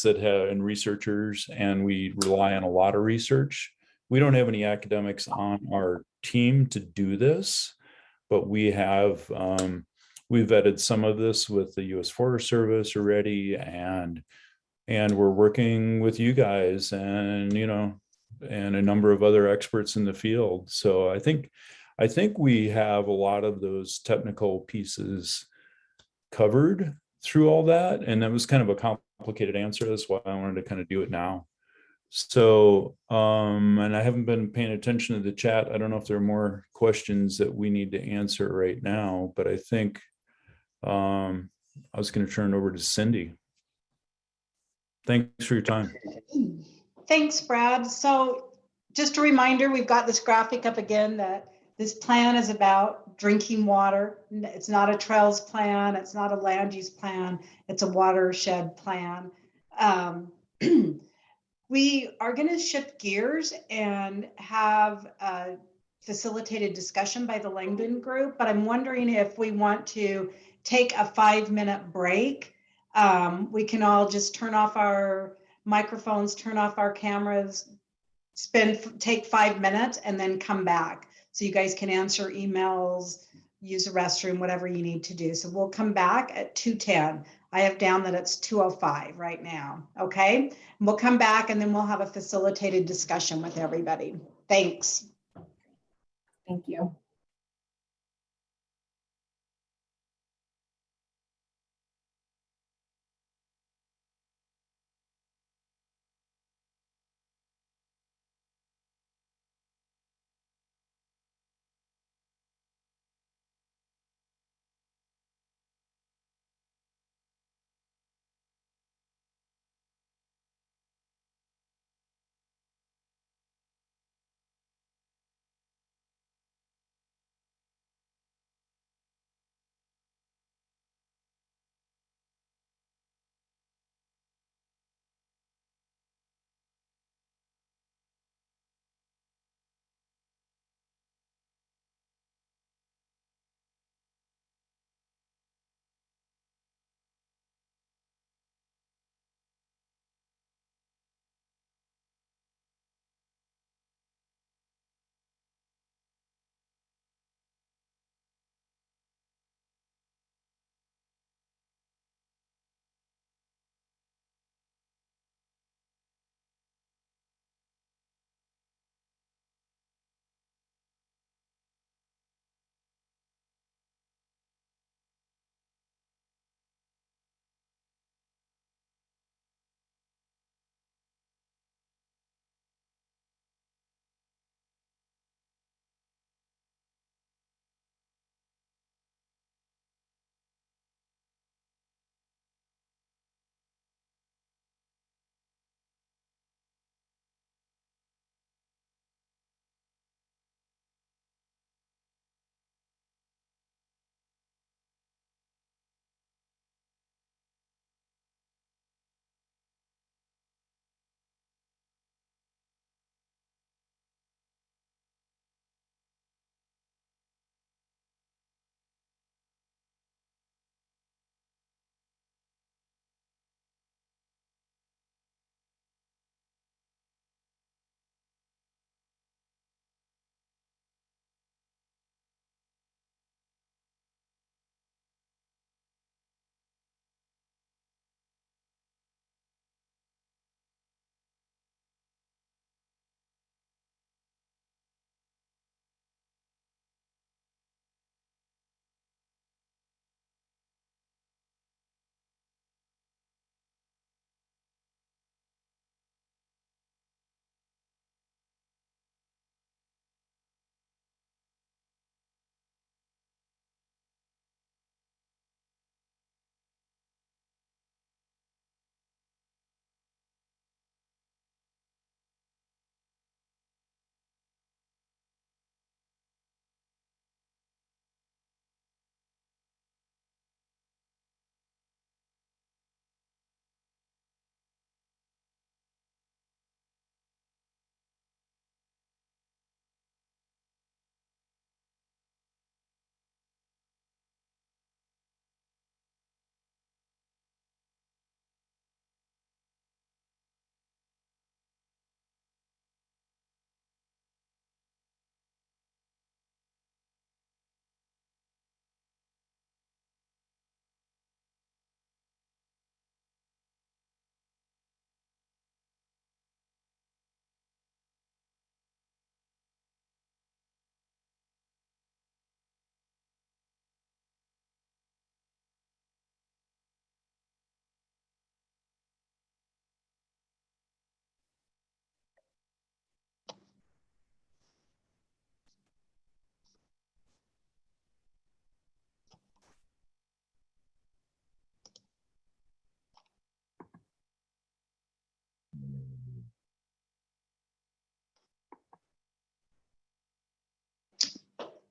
and researchers, and we rely on a lot of research. We don't have any academics on our team to do this, but we have we vetted some of this with the U.S. Forest Service already, and we're working with you guys and and a number of other experts in the field. So I think we have a lot of those technical pieces covered through all that, and that was kind of a complicated answer. That's why I wanted to kind of do it now. So, and I haven't been paying attention to the chat. I don't know if there are more questions that we need to answer right now, but I think I was going to turn it over to Cindy. Thanks for your time. Thanks, Brad. So just a reminder, we've got this graphic up again that this plan is about drinking water. It's not a trails plan. It's not a land use plan. It's a watershed plan. We are going to shift gears and have a facilitated discussion by the Langdon group, but I'm wondering if we want to take a 5-minute break. We can all just turn off our microphones, turn off our cameras, take 5 minutes and then come back. So you guys can answer emails, use the restroom, whatever you need to do. So we'll come back at 2:10. I have down that it's 2:05 right now. Okay. And we'll come back and then we'll have a facilitated discussion with everybody. Thanks. Thank you.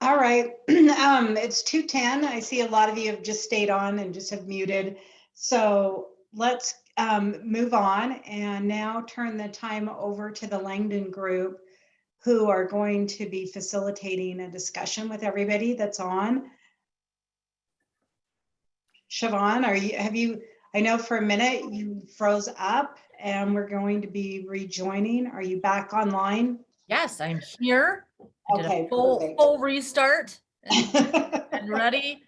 All right, it's 2:10. I see a lot of you have just stayed on and just have muted. So let's move on and now turn the time over to the Langdon group, who are going to be facilitating a discussion with everybody that's on. Siobhan, I know for a minute you froze up and we're going to be rejoining. Are you back online? Yes, I'm here. I did Okay, a full, perfect. full restart and ready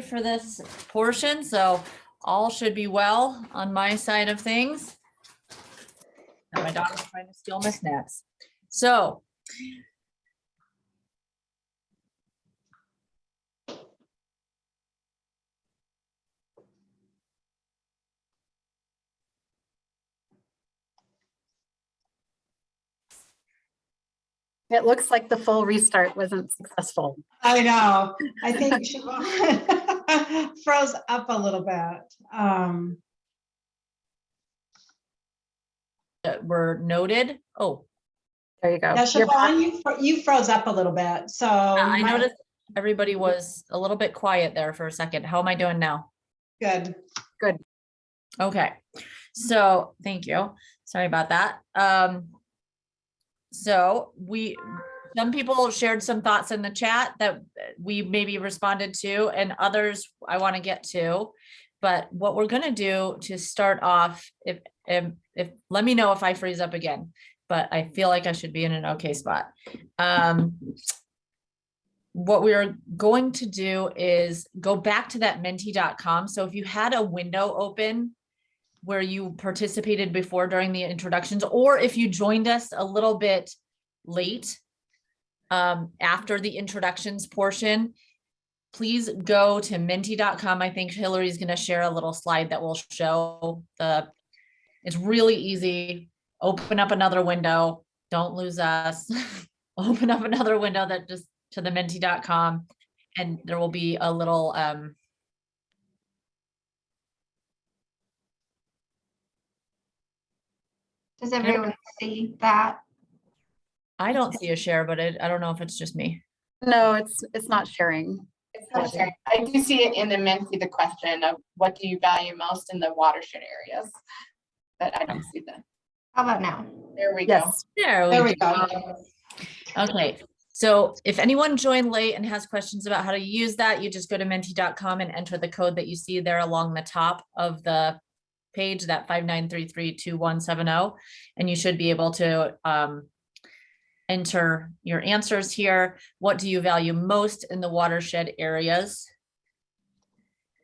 for this portion. So all should be well on my side of things. And my dog's trying to steal my snacks. So It looks like the full restart wasn't successful. I know. I think Siobhan froze up a little bit. were noted. Oh, There you go. Yeah, You're back. Siobhan, you froze up a little bit. So I you might- noticed everybody was a little bit quiet there for a second. How am I doing now? Good. Okay, so thank you. Sorry about that. So some people shared some thoughts in the chat that we maybe responded to, and others I want to get to. But what we're going to do to start off, if let me know if I freeze up again, but I feel like I should be in an okay spot. What we are going to do is go back to that menti.com. So if you had a window open where you participated before during the introductions, or if you joined us a little bit late after the introductions portion, please go to menti.com. I think Hillary's going to share a little slide that will show it's really easy. Open up another window. Don't lose us. Open up another window that just to the menti.com, and there will be a little Does everyone see that? I don't see a share, but I don't know if it's just me. No, it's not sharing. It's not sharing. I do see it in the Menti, the question of what do you value most in the watershed areas? But I don't see that. How about now? There we go. Yes. There we go. Okay, so if anyone joined late and has questions about how to use that, you just go to menti.com and enter the code that you see there along the top of the page, that 59332170, and you should be able to enter your answers here. What do you value most in the watershed areas?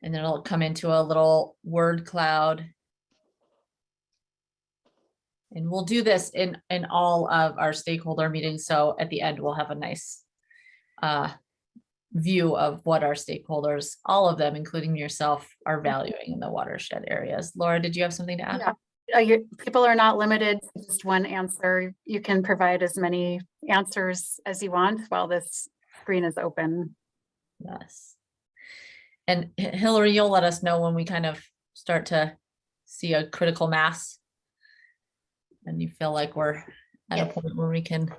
And then it'll come into a little word cloud. And we'll do this in all of our stakeholder meetings. So at the end, we'll have a nice view of what our stakeholders, all of them, including yourself, are valuing in the watershed areas. Laura, did you have something to add? Yeah. People are not limited to just one answer. You can provide as many answers as you want while this screen is open. Yes. And Hillary, you'll let us know when we kind of start to see a critical mass and you feel like we're at a point where we can.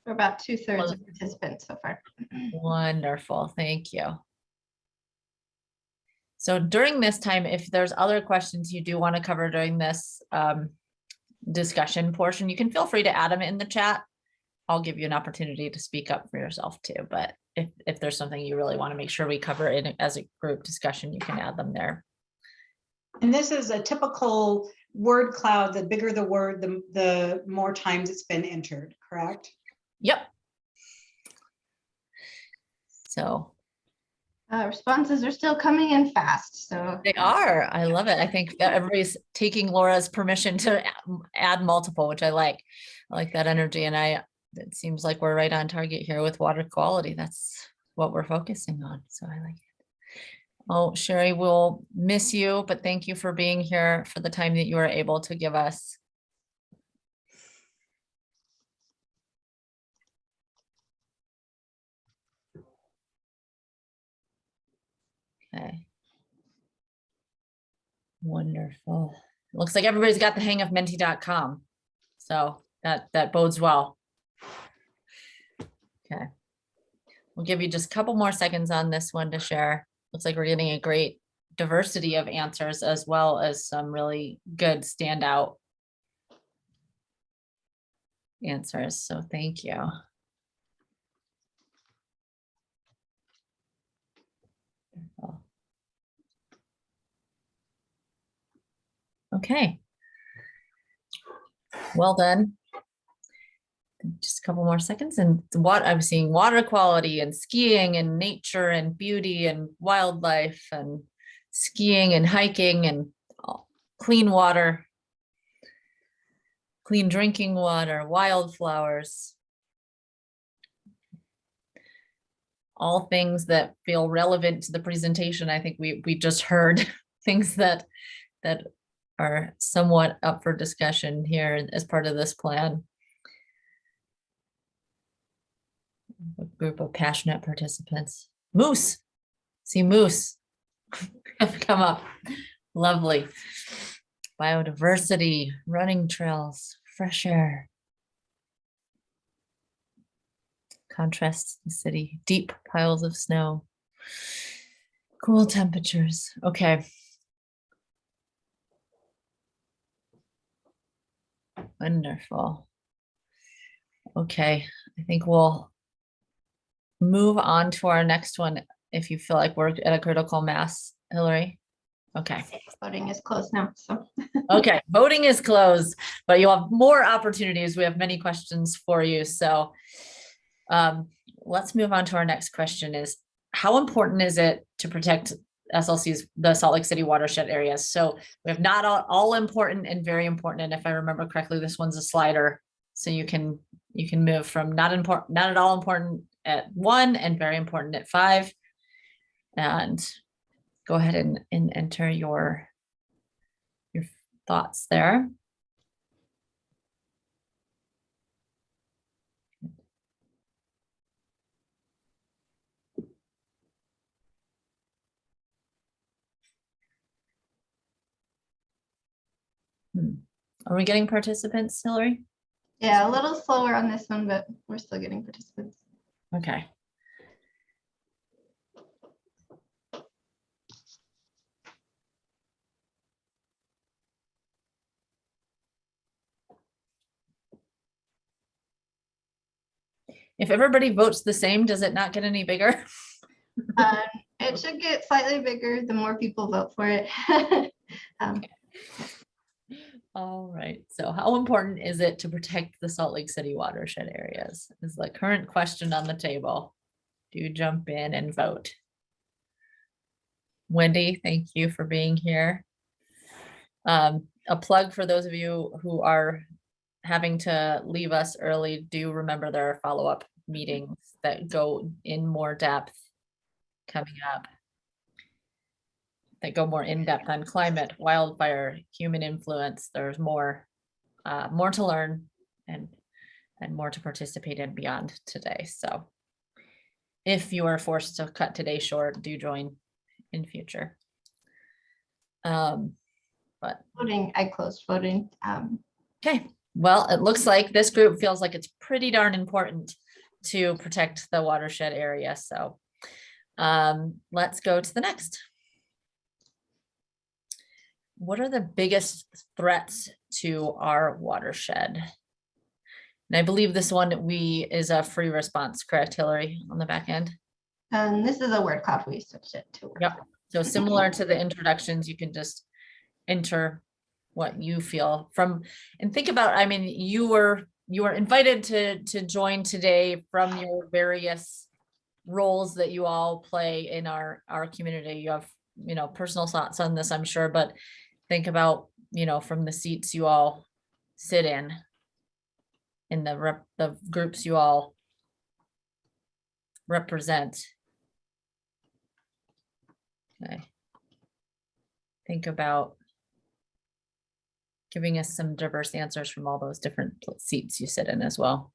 We're about 2/3 of participants so far. Wonderful, thank you. So during this time, if there's other questions you do want to cover during this discussion portion, you can feel free to add them in the chat. I'll give you an opportunity to speak up for yourself too, but if there's something you really want to make sure we cover in as a group discussion, you can add them there. And this is a typical word cloud. The bigger the word, the more times it's been entered, correct? Yep. So. Responses are still coming in fast, so. They are. I love it. I think that everybody's taking Laura's permission to add multiple, which I like. I like that energy, and it seems like we're right on target here with water quality. That's what we're focusing on. So I like it. Oh, Sherry, we'll miss you, but thank you for being here for the time that you were able to give us. Okay. Wonderful. Looks like everybody's got the hang of menti.com. So that bodes well. Okay. We'll give you just a couple more seconds on this one to share. Looks like we're getting a great diversity of answers as well as some really good standout answers. So thank you. Okay. Well done. Just a couple more seconds. And what I'm seeing water quality and skiing and nature and beauty and wildlife and skiing and hiking and clean water, clean drinking water, wildflowers. All things that feel relevant to the presentation. I think we just heard things that are somewhat up for discussion here as part of this plan. A group of passionate participants. Moose, see moose have come up. Lovely. Biodiversity, running trails, fresh air. Contrasts the city, deep piles of snow, cool temperatures. Okay. Wonderful. Okay, I think we'll move on to our next one if you feel like we're at a critical mass, Hillary. Okay. Voting is closed now, so. Okay, voting is closed, but you'll have more opportunities. We have many questions for you. So let's move on to our next question is, how important is it to protect SLC's, the Salt Lake City watershed areas? So we have not all important and very important. And if I remember correctly, this one's a slider. So you can move from not important, not at all important at 1 and very important at 5. And go ahead and enter your thoughts there. Are we getting participants, Hillary? Yeah, a little slower on this one, but we're still getting participants. Okay. If everybody votes the same, does it not get any bigger? It should get slightly bigger the more people vote for it. All right. So how important is it to protect the Salt Lake City watershed areas? Is the current question on the table. Do jump in and vote. Wendy, thank you for being here. A plug for those of you who are having to leave us early. Do remember there are follow-up meetings that go in more depth coming up, that go more in depth on climate, wildfire, human influence. There's more to learn and more to participate in beyond today. So if you are forced to cut today short, do join in future. But Voting, I closed voting. okay, well, it looks like this group feels like it's pretty darn important to protect the watershed area. So let's go to the next. What are the biggest threats to our watershed? And I believe this one is a free response, correct, Hillary, on the back end? And this is a word cloud. We switched it to word Yep. cloud. So similar to the introductions, you can just enter what you feel from, and think about, I mean, you were invited to join today from your various roles that you all play in our community. You have, personal thoughts on this, I'm sure, but think about, from the seats you all sit in the groups you all represent. Okay. Think about giving us some diverse answers from all those different seats you sit in as well.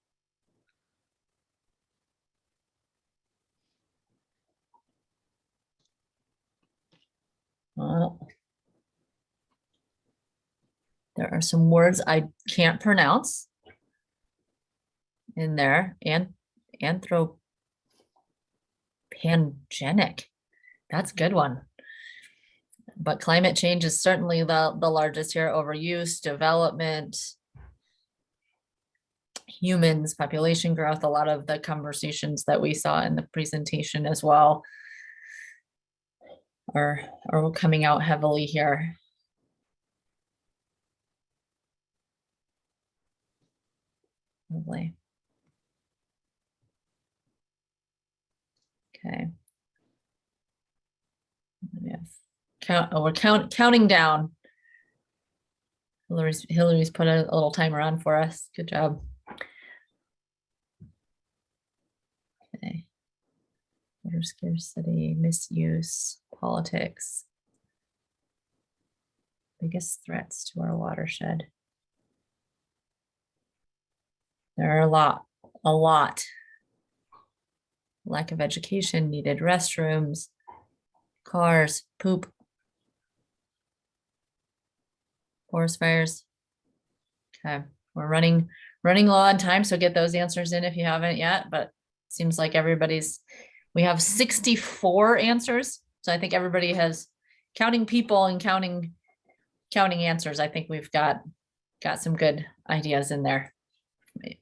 Well, there are some words I can't pronounce in there, and Pandemic. That's a good one. But climate change is certainly the largest here. Overuse, development, humans, population growth, a lot of the conversations that we saw in the presentation as well are coming out heavily here. Lovely. Okay. Yes. We're counting down. Hillary's put a little timer on for us. Good job. Okay. Water scarcity, misuse, politics. Biggest threats to our watershed. There are a lot. Lack of education, needed restrooms, cars, poop, forest fires. Okay, we're running low on time, so get those answers in if you haven't yet, but seems like we have 64 answers. So I think everybody has, counting people and counting answers. I think we've got some good ideas in there. Okay.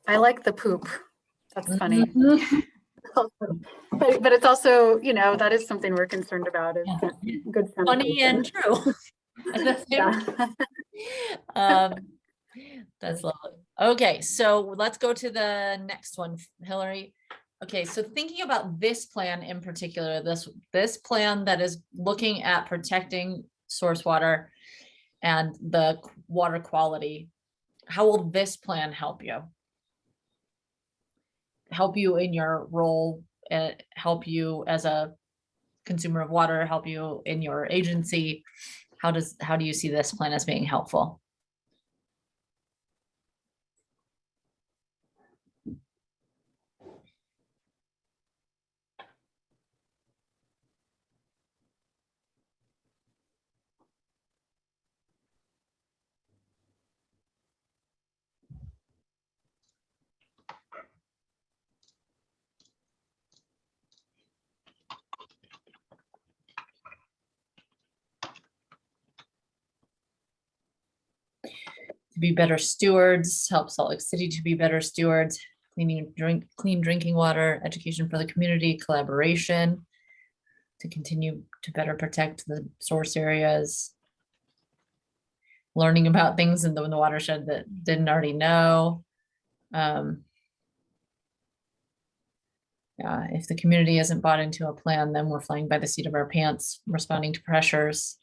I like the poop. That's funny. Mhm. But it's also, you know, that is something we're concerned about. Is good Funny and true. At the same time. That's lovely. Okay, so let's go to the next one, Hillary. Okay, so thinking about this plan in particular, this plan that is looking at protecting source water and the water quality, how will this plan help you? Help you in your role, help you as a consumer of water, help you in your agency? How do you see this plan as being helpful? To be better stewards, help Salt Lake City to be better stewards, clean drinking water, education for the community, collaboration to continue to better protect the source areas, learning about things in the watershed that didn't already know. If the community hasn't bought into a plan, then we're flying by the seat of our pants, responding to pressures.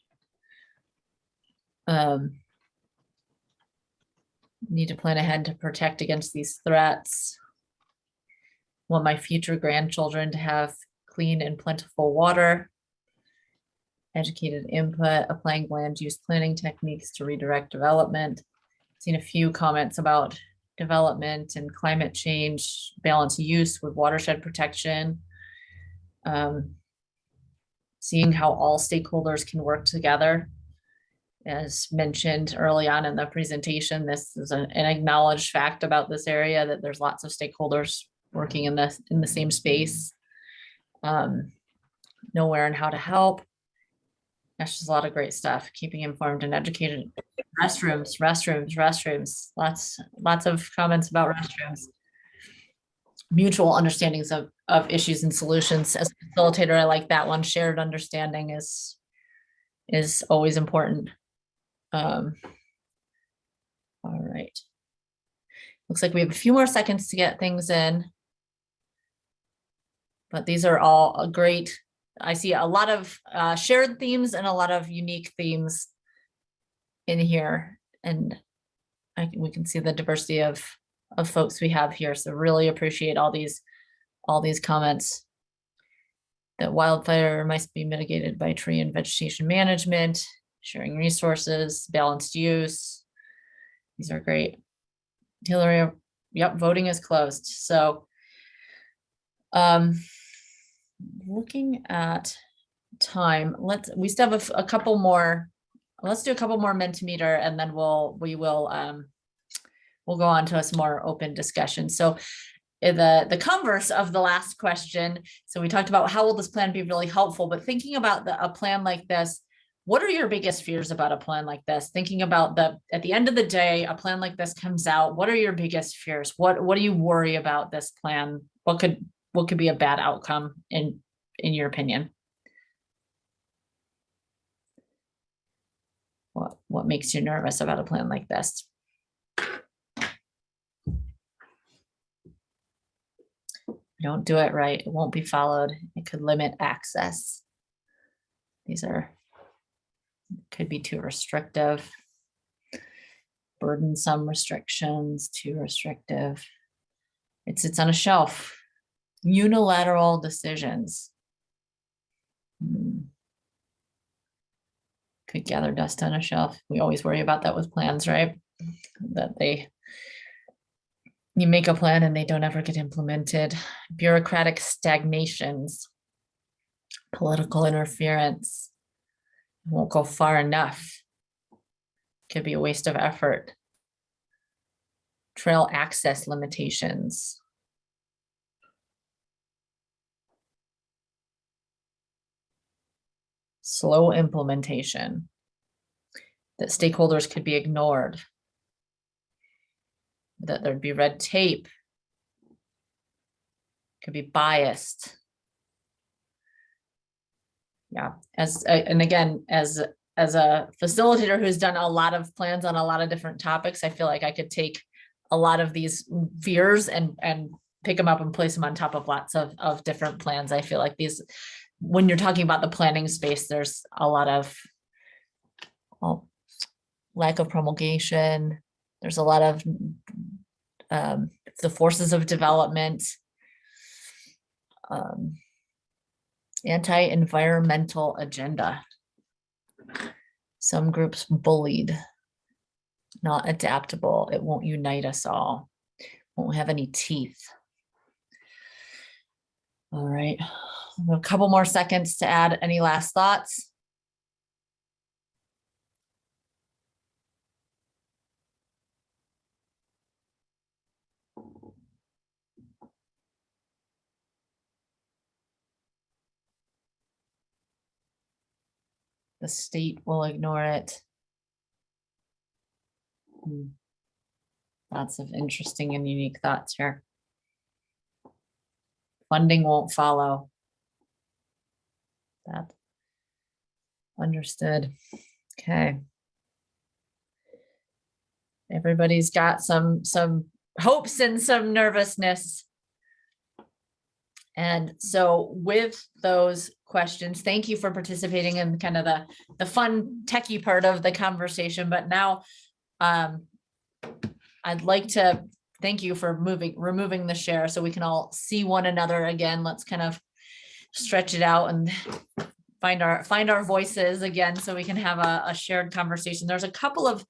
Need to plan ahead to protect against these threats. Want my future grandchildren to have clean and plentiful water. Educated input, applying land use planning techniques to redirect development. Seen a few comments about development and climate change, balance use with watershed protection. Seeing how all stakeholders can work together. As mentioned early on in the presentation, this is an acknowledged fact about this area, that there's lots of stakeholders working in the same space. Know where and how to help. That's just a lot of great stuff. Keeping informed and educated. Restrooms. Lots of comments about restrooms. Mutual understandings of issues and solutions. As a facilitator, I like that one. Shared understanding is always important. All right. Looks like we have a few more seconds to get things in. But these are all great. I see a lot of shared themes and a lot of unique themes in here. And we can see the diversity of folks we have here. So really appreciate all these comments. That wildfire must be mitigated by tree and vegetation management, sharing resources, balanced use. These are great. Hillary, yep, voting is closed. So looking at time, we still have a couple more. Let's do a couple more Mentimeter, and then we'll go on to some more open discussion. So the converse of the last question. So we talked about how will this plan be really helpful, but thinking about a plan like this, what are your biggest fears about a plan like this? Thinking about at the end of the day, a plan like this comes out. What are your biggest fears? What do you worry about this plan? What could be a bad outcome in your opinion? What makes you nervous about a plan like this? Don't do it right, it won't be followed. It could limit access. These could be too restrictive. Burdensome restrictions, too restrictive. It sits on a shelf. Unilateral decisions. Could gather dust on a shelf. We always worry about that with plans, right? That you make a plan and they don't ever get implemented. Bureaucratic stagnations, political interference, won't go far enough. Could be a waste of effort. Trail access limitations. Slow implementation. That stakeholders could be ignored. That there'd be red tape. Could be biased. Yeah, and again, as a facilitator who's done a lot of plans on a lot of different topics, I feel like I could take a lot of these fears and pick them up and place them on top of lots of different plans. I feel like when you're talking about the planning space, there's a lot of lack of promulgation. There's a lot of the forces of development, anti-environmental agenda. Some groups bullied, not adaptable. It won't unite us all. Won't have any teeth. All right, a couple more seconds to add any last thoughts. The state will ignore it. Lots of interesting and unique thoughts here. Funding won't follow. That understood. Okay. Everybody's got some hopes and some nervousness. And so with those questions, thank you for participating in kind of the fun techie part of the conversation. But now I'd like to thank you for removing the share so we can all see one another again. Let's kind of stretch it out and find our voices again so we can have a shared conversation. There's a couple of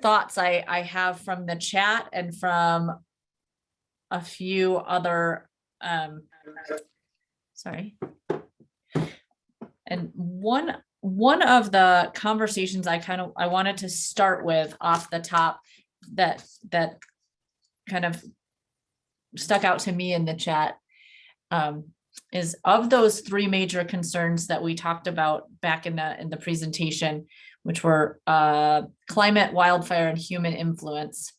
thoughts I have from the chat and from a few other sorry. And one of the conversations I wanted to start with off the top that kind of stuck out to me in the chat is of those three major concerns that we talked about back in the presentation, which were climate, wildfire, and human influence.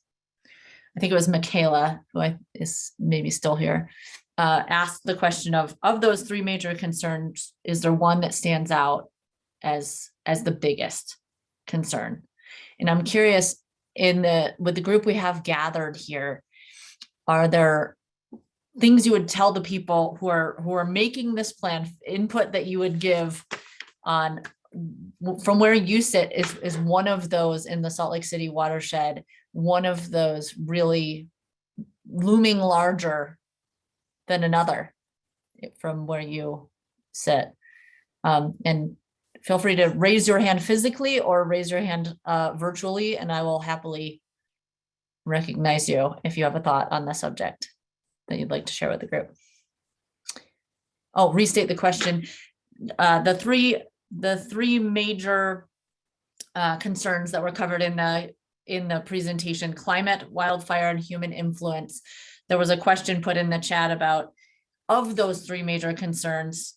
I think it was Michaela, who is maybe still here, asked the question of those three major concerns, is there one that stands out as the biggest concern? And I'm curious, with the group we have gathered here, are there things you would tell the people who are making this plan, input that you would give on from where you sit is one of those in the Salt Lake City watershed, one of those really looming larger than another from where you sit? And feel free to raise your hand physically or raise your hand virtually, and I will happily recognize you if you have a thought on the subject that you'd like to share with the group. Oh, restate the question. The three major concerns that were covered in the presentation: climate, wildfire, and human influence. There was a question put in the chat about, of those three major concerns,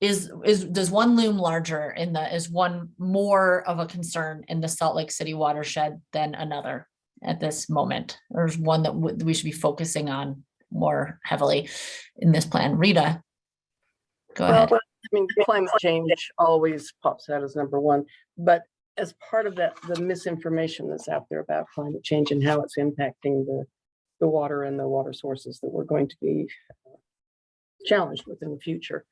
does one loom larger is one more of a concern in the Salt Lake City watershed than another at this moment? Or is one that we should be focusing on more heavily in this plan? Rita, go ahead. I mean, climate change always pops out as number one, but as part of that, the misinformation that's out there about climate change and how it's impacting the water and the water sources that we're going to be challenged with in the future.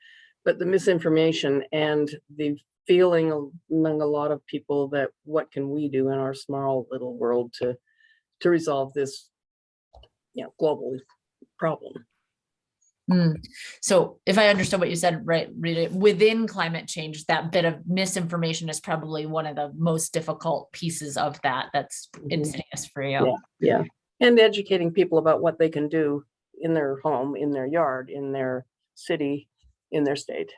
But the misinformation and the feeling among a lot of people that what can we do in our small little world to resolve this, global problem. So if I understood what you said, right, Rita, within climate change, that bit of misinformation is probably one of the most difficult pieces of that. That's insidious for you. Yeah. And educating people about what they can do in their home, in their yard, in their city, in their state.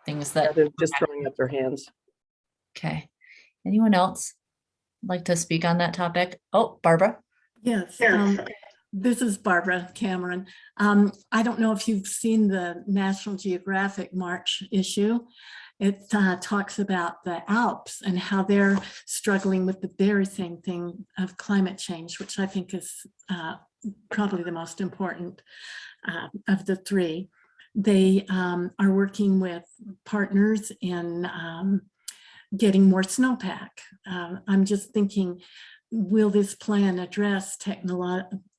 Things that they're just throwing up their hands. Okay. Anyone else like to speak on that topic? Oh, Barbara. Yes. This is Barbara Cameron. I don't know if you've seen the National Geographic March issue. It talks about the Alps and how they're struggling with the very same thing of climate change, which I think is probably the most important of the three. They are working with partners in getting more snowpack. I'm just thinking, will this plan address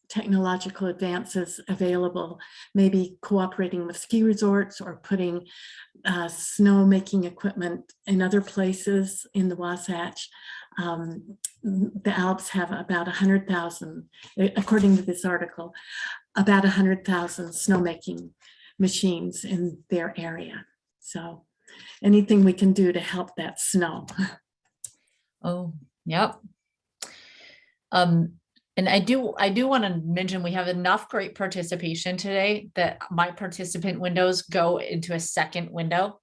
technological advances available, maybe cooperating with ski resorts or putting snow making equipment in other places in the Wasatch? The Alps have about 100,000, according to this article, about 100,000 snowmaking machines in their area. So anything we can do to help that snow. Oh, yep. And I do want to mention we have enough great participation today that my participant windows go into a second window.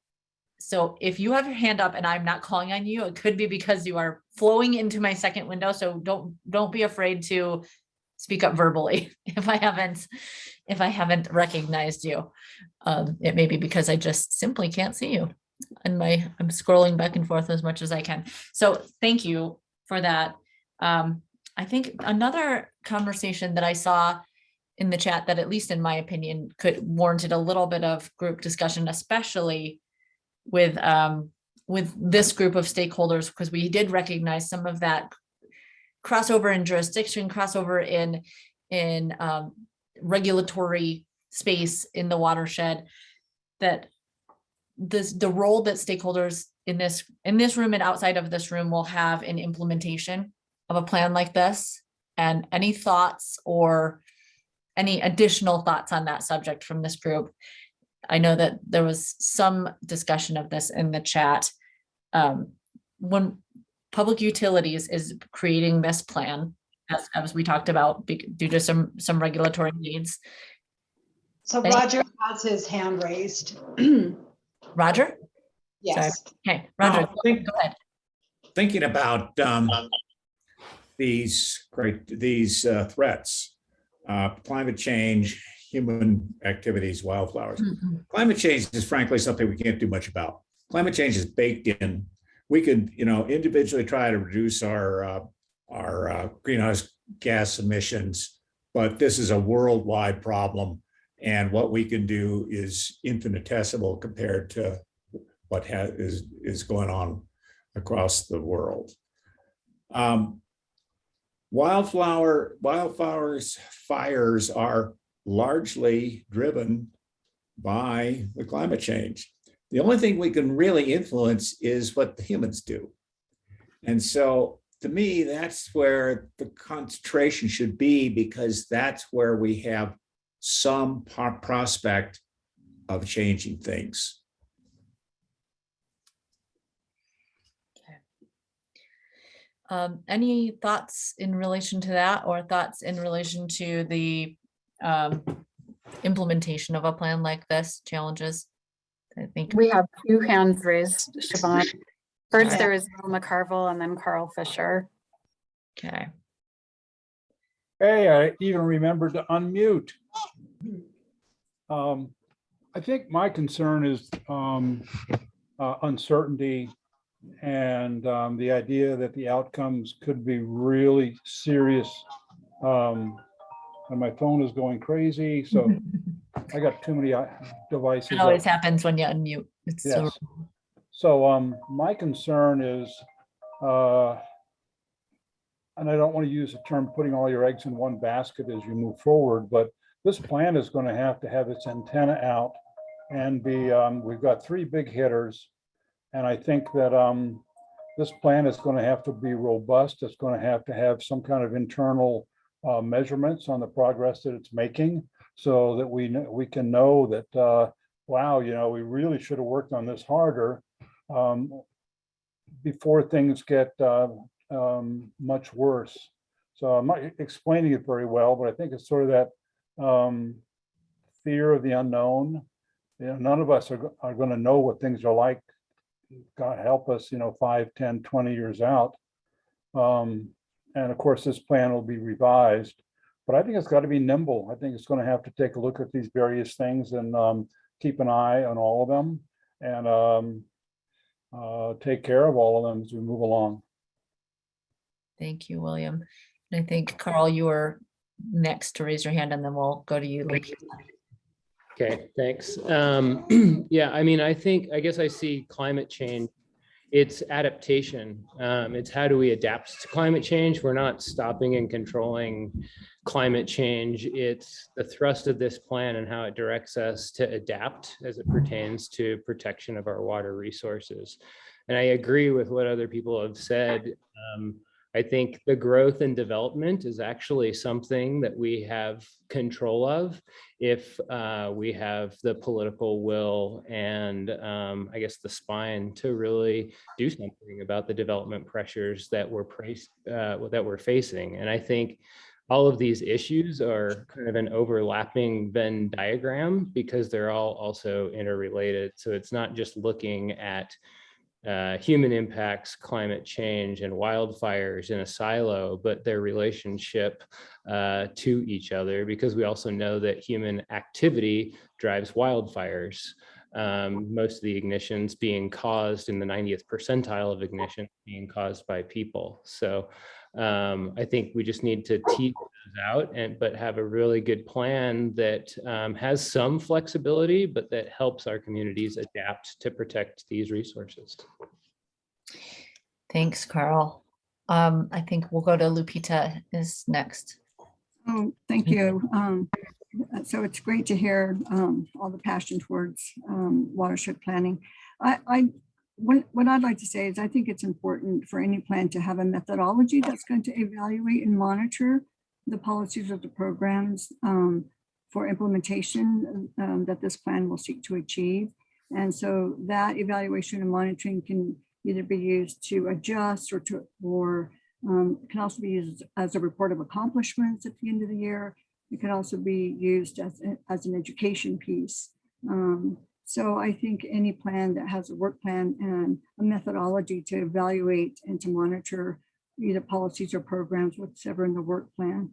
So if you have your hand up and I'm not calling on you, it could be because you are flowing into my second window. So don't be afraid to speak up verbally if I haven't recognized you. It may be because I just simply can't see you, and I'm scrolling back and forth as much as I can. So thank you for that. I think another conversation that I saw in the chat that, at least in my opinion, could warranted a little bit of group discussion, especially with this group of stakeholders, because we did recognize some of that crossover in jurisdiction, crossover in regulatory space in the watershed, that the role that stakeholders in this room and outside of this room will have in implementation of a plan like this. And any thoughts or any additional thoughts on that subject from this group? I know that there was some discussion of this in the chat. When Public Utilities is creating this plan, as we talked about, due to some regulatory needs. So Roger has his hand raised. Roger? Yes. Sorry. Okay, Roger, go ahead. Thinking about these threats, climate change, human activities, wildflowers. Climate change is frankly something we can't do much about. Climate change is baked in. We could, individually try to reduce our greenhouse gas emissions, but this is a worldwide problem, and what we can do is infinitesimal compared to what is going on across the world. Fires are largely driven by the climate change. The only thing we can really influence is what the humans do. And so to me, that's where the concentration should be, because that's where we have some prospect of changing things. Any thoughts in relation to that, or thoughts in relation to the implementation of a plan like this? Challenges? I think We have 2 hands raised, Siobhan. First, Yeah. there is Will McCarville and then Carl Fisher. okay. Hey, I even remembered to unmute. I think my concern is uncertainty and the idea that the outcomes could be really serious. And my phone is going crazy, so I got too many devices. It always happens when you unmute. It's so Yes. So my concern is, and I don't want to use the term putting all your eggs in one basket as you move forward, but this plan is going to have its antenna out and be, we've got 3 big hitters. And I think that this plan is going to have to be robust. It's going to have some kind of internal measurements on the progress that it's making, so that we can know that, wow, we really should have worked on this harder before things get much worse. So I'm not explaining it very well, but I think it's sort of that fear of the unknown. None of us are going to know what things are like, God help us, 5, 10, 20 years out. And of course, this plan will be revised, but I think it's got to be nimble. I think it's going to have to take a look at these various things and keep an eye on all of them and take care of all of them as we move along. Thank you, William. And I think, Carl, you were next to raise your hand, and then we'll go to you. Okay, thanks. Yeah, I mean, I guess I see climate change, it's adaptation. It's how do we adapt to climate change? We're not stopping and controlling climate change. It's the thrust of this plan and how it directs us to adapt as it pertains to protection of our water resources. And I agree with what other people have said. I think the growth and development is actually something that we have control of if we have the political will and I guess the spine to really do something about the development pressures that we're facing. And I think all of these issues are kind of an overlapping Venn diagram because they're all also interrelated. So it's not just looking at human impacts, climate change, and wildfires in a silo, but their relationship to each other, because we also know that human activity drives wildfires. Most of the ignitions being caused in the 90th percentile of ignition being caused by people. So I think we just need to tease those out but have a really good plan that has some flexibility, but that helps our communities adapt to protect these resources. Thanks, Carl. I think we'll go to Lupita is next. Oh, thank you. So it's great to hear all the passion towards watershed planning. What I'd like to say is I think it's important for any plan to have a methodology that's going to evaluate and monitor the policies of the programs for implementation that this plan will seek to achieve. And so that evaluation and monitoring can either be used to adjust or can also be used as a report of accomplishments at the end of the year. It can also be used as an education piece. So I think any plan that has a work plan and a methodology to evaluate and to monitor either policies or programs, whatever in the work plan,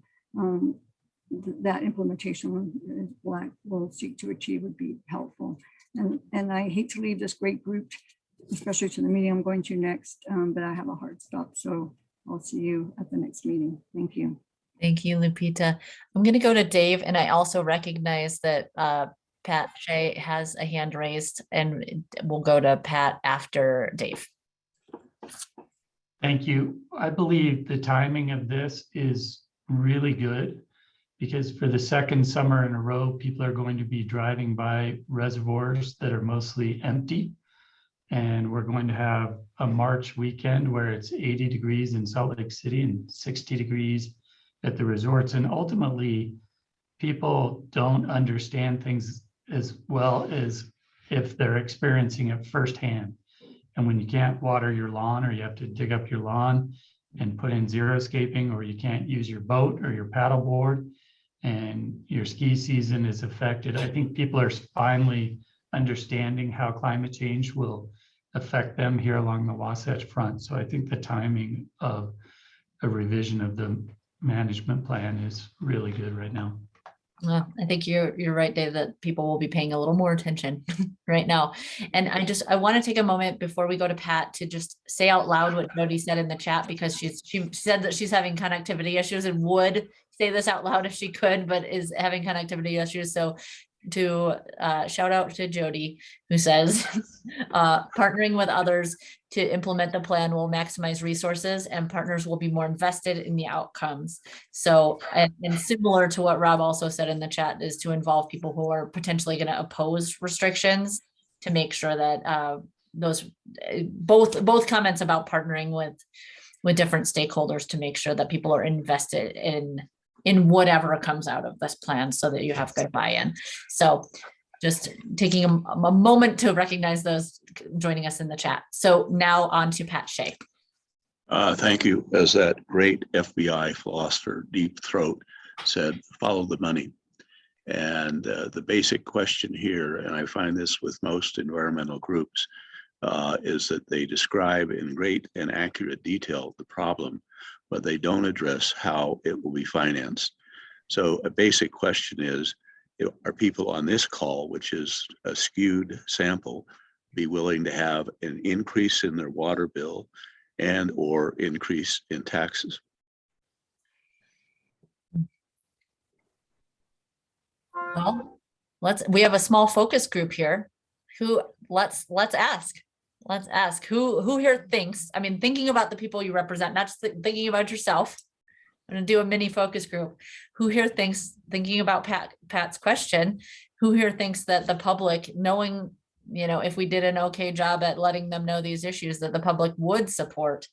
that implementation will seek to achieve would be helpful. And I hate to leave this great group, especially to the meeting I'm going to next, but I have a hard stop. So I'll see you at the next meeting. Thank you. Thank you, Lupita. I'm going to go to Dave, and I also recognize that Pat Shea has a hand raised, and we'll go to Pat after Dave. Thank you. I believe the timing of this is really good because for the second summer in a row, people are going to be driving by reservoirs that are mostly empty. And we're going to have a March weekend where it's 80 degrees in Salt Lake City and 60 degrees at the resorts. And ultimately, people don't understand things as well as if they're experiencing it firsthand. And when you can't water your lawn or you have to dig up your lawn, and put in xeriscaping, or you can't use your boat or your paddle board, and your ski season is affected. I think people are finally understanding how climate change will affect them here along the Wasatch Front. So I think the timing of a revision of the management plan is really good right now. I think you're right, Dave, that people will be paying a little more attention right now. And I want to take a moment before we go to Pat to just say out loud what Jody said in the chat, because she said that she's having connectivity issues and would say this out loud if she could, but is having connectivity issues. So to shout out to Jody, who says partnering with others to implement the plan will maximize resources and partners will be more invested in the outcomes. So, and similar to what Rob also said in the chat, is to involve people who are potentially going to oppose restrictions to make sure that those both comments about partnering with different stakeholders to make sure that people are invested in whatever comes out of this plan so that you have good buy-in. So just taking a moment to recognize those joining us in the chat. So now on to Pat Shea. Thank you. As that great FBI philosopher, Deep Throat, said, follow the money. And the basic question here, and I find this with most environmental groups, is that they describe in great and accurate detail the problem, but they don't address how it will be financed. So a basic question is, are people on this call, which is a skewed sample, be willing to have an increase in their water bill and or increase in taxes? Well, we have a small focus group here who let's ask who here thinks, I mean, thinking about the people you represent, not just thinking about yourself. I'm going to do a mini focus group. Who here thinking about Pat's question, who here thinks that the public, knowing, if we did an okay job at letting them know these issues, that the public would support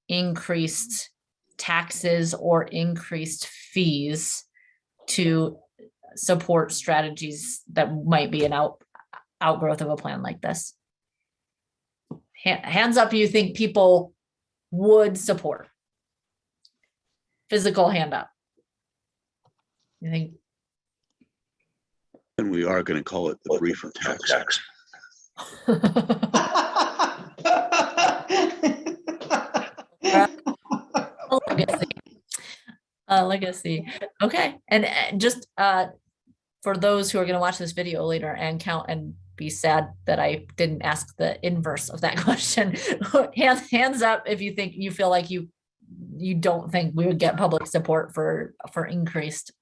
increased taxes or increased fees to support strategies that might be an outgrowth of a plan like this? Hands up, you think people would support? Physical hand up. You think? And we are going to call it the brief tax. Legacy. Okay. And just for those who are going to watch this video later and count and be sad that I didn't ask the inverse of that question, hands up if you feel like you don't think we would get public support for increased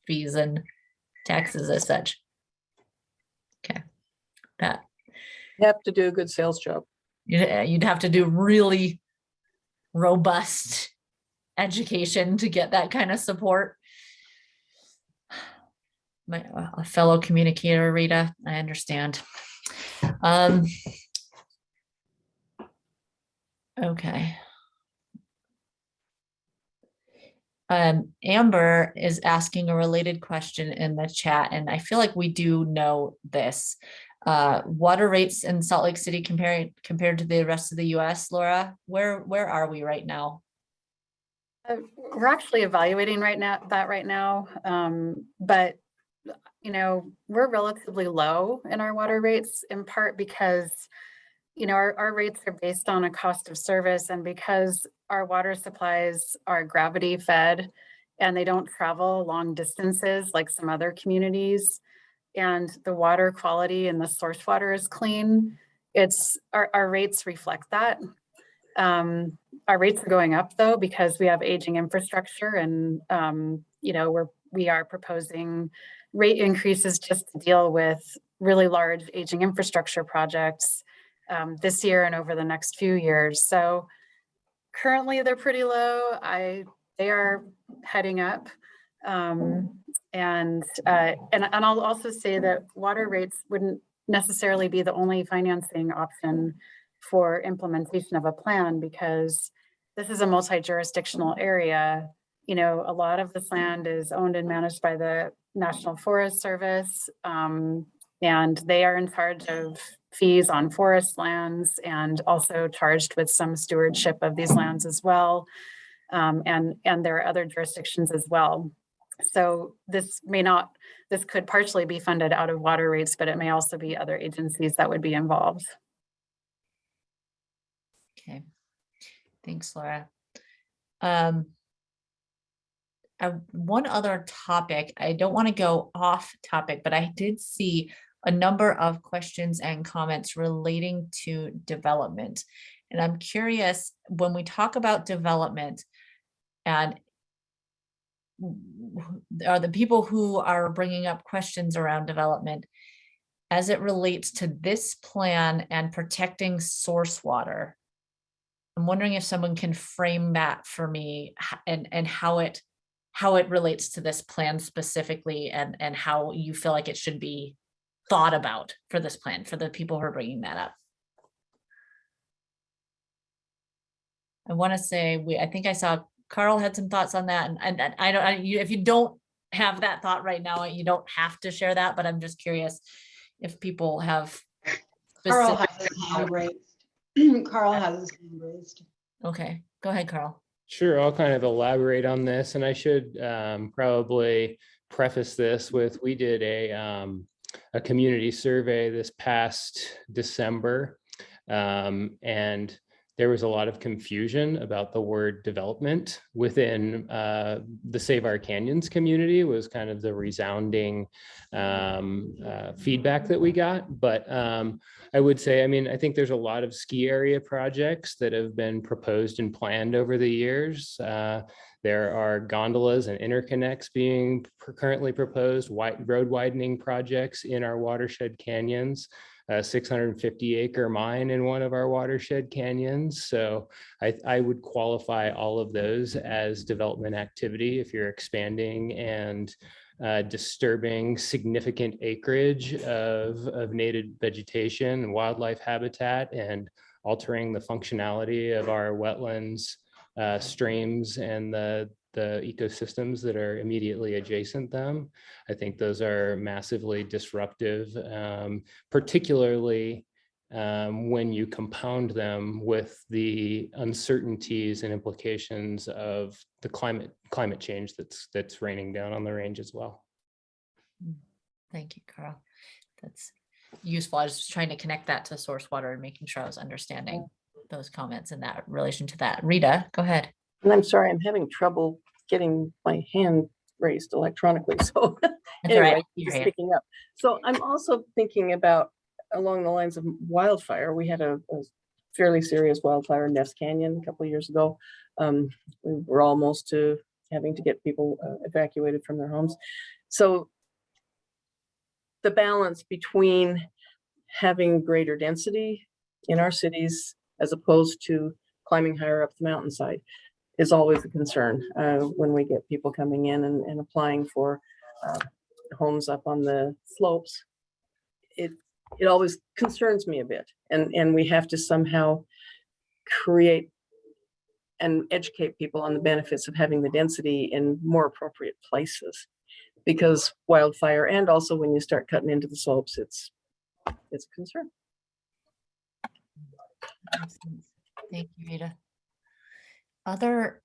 fees and taxes as such. Okay. Pat. You have to do a good sales job. You'd have to do really robust education to get that kind of support. My fellow communicator, Rita, I understand. Okay. Amber is asking a related question in the chat, and I feel like we do know this. Water rates in Salt Lake City compared to the rest of the US, Laura, where are we right now? We're actually evaluating right now, but we're relatively low in our water rates, in part because our rates are based on a cost of service, and because our water supplies are gravity fed and they don't travel long distances like some other communities, and the water quality and the source water is clean, our rates reflect that. Our rates are going up though, because we have aging infrastructure, and we are proposing rate increases just to deal with really large aging infrastructure projects this year and over the next few years. So currently they're pretty low. They are heading up. And I'll also say that water rates wouldn't necessarily be the only financing option for implementation of a plan, because this is a multi-jurisdictional area. A lot of this land is owned and managed by the National Forest Service. And they are in charge of fees on forest lands and also charged with some stewardship of these lands as well. And there are other jurisdictions as well. So this could partially be funded out of water rates, but it may also be other agencies that would be involved. Okay, thanks, Laura. One other topic, I don't want to go off topic, but I did see a number of questions and comments relating to development. And I'm curious, when we talk about development, and are the people who are bringing up questions around development as it relates to this plan and protecting source water, I'm wondering if someone can frame that for me and how it relates to this plan specifically, and how you feel like it should be thought about for this plan, for the people who are bringing that up. I want to say I think I saw Carl had some thoughts on that, and if you don't have that thought right now, you don't have to share that, but I'm just curious if people have Carl specific. has his hand raised. Carl has his hand raised. Okay, go ahead, Carl. Sure, I'll kind of elaborate on this, and I should probably preface this with, we did a community survey this past December, and there was a lot of confusion about the word development within the Save Our Canyons community, was kind of the resounding feedback that we got. But I would say, I mean, I think there's a lot of ski area projects that have been proposed and planned over the years. There are gondolas and interconnects being currently proposed, road widening projects in our watershed canyons. 650-acre mine in one of our watershed canyons. So I would qualify all of those as development activity if you're expanding and disturbing significant acreage of native vegetation and wildlife habitat, and altering the functionality of our wetlands, streams, and the ecosystems that are immediately adjacent them. I think those are massively disruptive, particularly when you compound them with the uncertainties and implications of the climate change that's raining down on the range as well. Thank you, Carl. That's useful. I was just trying to connect that to source water and making sure I was understanding those comments in that relation to that. Rita, go ahead. And I'm sorry, I'm having trouble getting my hand raised electronically. So anyway, right. just picking up. So I'm also thinking about, along the lines of wildfire. We had a fairly serious wildfire in Ness Canyon a couple of years ago. We were almost to having to get people evacuated from their homes. So the balance between having greater density in our cities as opposed to climbing higher up the mountainside is always a concern when we get people coming in and applying for homes up on the slopes. It always concerns me a bit, and we have to somehow create and educate people on the benefits of having the density in more appropriate places, because wildfire, and also when you start cutting into the slopes, it's a concern. Thank you, Rita. Other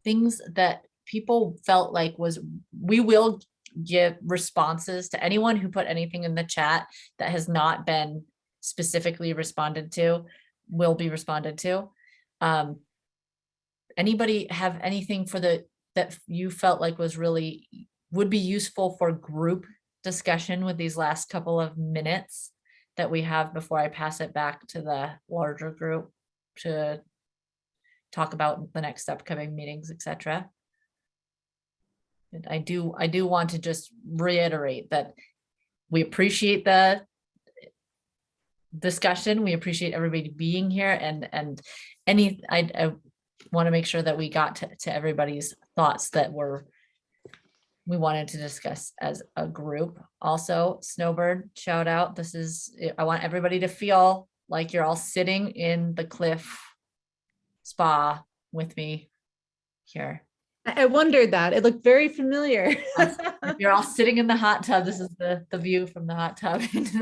things that people felt like we will give responses to anyone who put anything in the chat that has not been specifically responded to, will be responded to. Anybody have anything that you felt like would be useful for group discussion with these last couple of minutes that we have before I pass it back to the larger group to talk about the next upcoming meetings, etc. I do want to just reiterate that we appreciate the discussion. We appreciate everybody being here, and I want to make sure that we got to everybody's thoughts that we wanted to discuss as a group. Also, Snowbird, shout out. I want everybody to feel like you're all sitting in the cliff spa with me here. I wondered that. It looked very familiar. If you're all sitting in the hot tub, this is the view from the hot tub into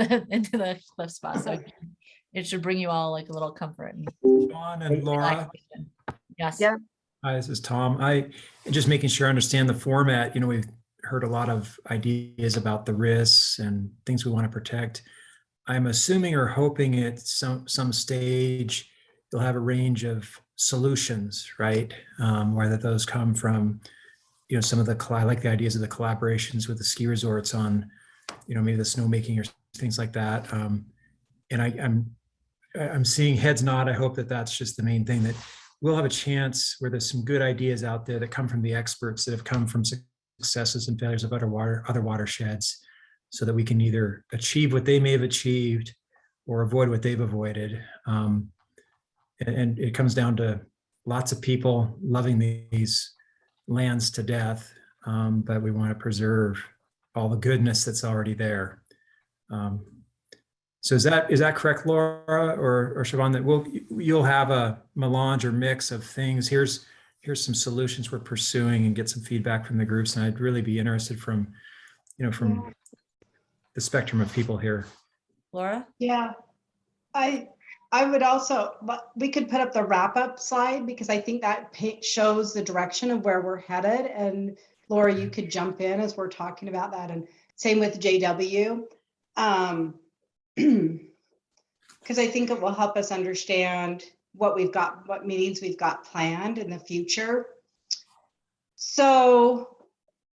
the cliff spot. So it should bring you all like a little comfort. Sean and Laura. Yes. Yeah. Hi, this is Tom. Just making sure I understand the format. You know, we've heard a lot of ideas about the risks and things we want to protect. I'm assuming or hoping at some stage you'll have a range of solutions, right? Whether those come from, you know, some of the, I like the ideas of the collaborations with the ski resorts on, you know, maybe the snowmaking or things like that. And I'm seeing heads nod. I hope that that's just the main thing, that we'll have a chance where there's some good ideas out there that come from the experts that have come from successes and failures of other watersheds, so that we can either achieve what they may have achieved or avoid what they've avoided. And it comes down to lots of people loving these lands to death, but we want to preserve all the goodness that's already there. So is that correct, Laura or Siobhan, that you'll have a melange or mix of things? Here's some solutions we're pursuing, and get some feedback from the groups. And I'd really be interested from the spectrum of people here. Laura? Yeah, I would also, we could put up the wrap up slide, because I think that shows the direction of where we're headed. And Laura, you could jump in as we're talking about that, and same with JW. Because I think it will help us understand what meetings we've got planned in the future. So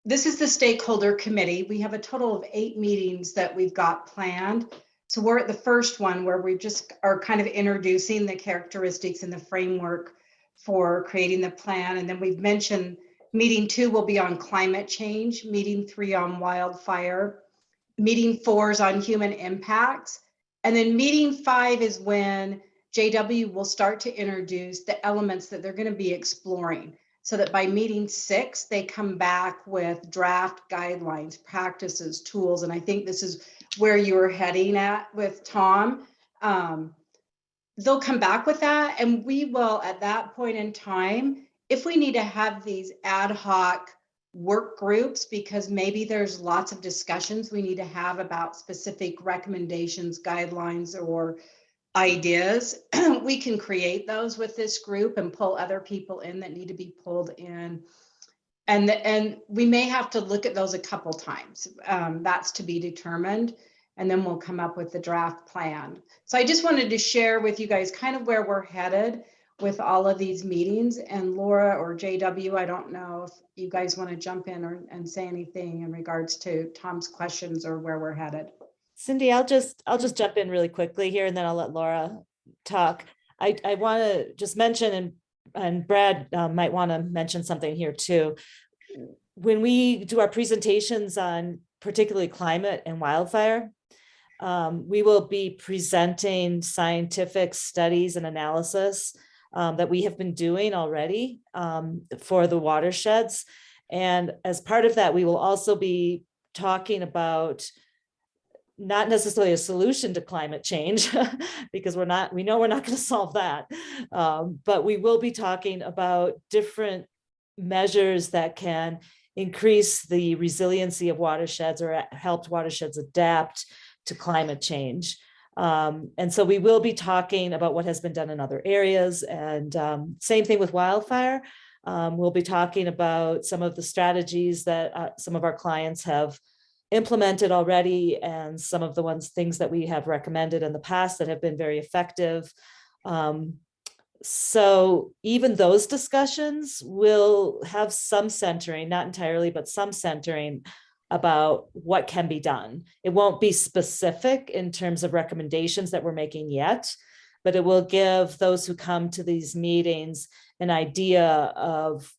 this is the stakeholder committee. We have a total of 8 meetings that we've got planned. So we're at the first one where we just are kind of introducing the characteristics and the framework for creating the plan. And then we've mentioned meeting 2 will be on climate change, meeting 3 on wildfire, meeting 4 is on human impacts. And then meeting 5 is when JW will start to introduce the elements that they're going to be exploring, so that by meeting 6, they come back with draft guidelines, practices, tools. And I think this is where you were heading at with Tom. They'll come back with that, and we will, at that point in time, if we need to have these ad hoc work groups, because maybe there's lots of discussions we need to have about specific recommendations, guidelines, or ideas, we can create those with this group and pull other people in that need to be pulled in. And we may have to look at those a couple times. That's to be determined. And then we'll come up with the draft plan. So I just wanted to share with you guys kind of where we're headed with all of these meetings. And Laura or JW, I don't know if you guys want to jump in and say anything in regards to Tom's questions or where we're headed. Cindy, I'll just jump in really quickly here, and then I'll let Laura talk. I want to just mention, and Brad might want to mention something here too. When we do our presentations on particularly climate and wildfire, we will be presenting scientific studies and analysis that we have been doing already for the watersheds. And as part of that, we will also be talking about not necessarily a solution to climate change, because we know we're not going to solve that. But we will be talking about different measures that can increase the resiliency of watersheds or help watersheds adapt to climate change. And so we will be talking about what has been done in other areas, and same thing with wildfire. We'll be talking about some of the strategies that some of our clients have implemented already, and some of the things that we have recommended in the past that have been very effective. So even those discussions will have some centering, not entirely, but some centering about what can be done. It won't be specific in terms of recommendations that we're making yet, but it will give those who come to these meetings an idea of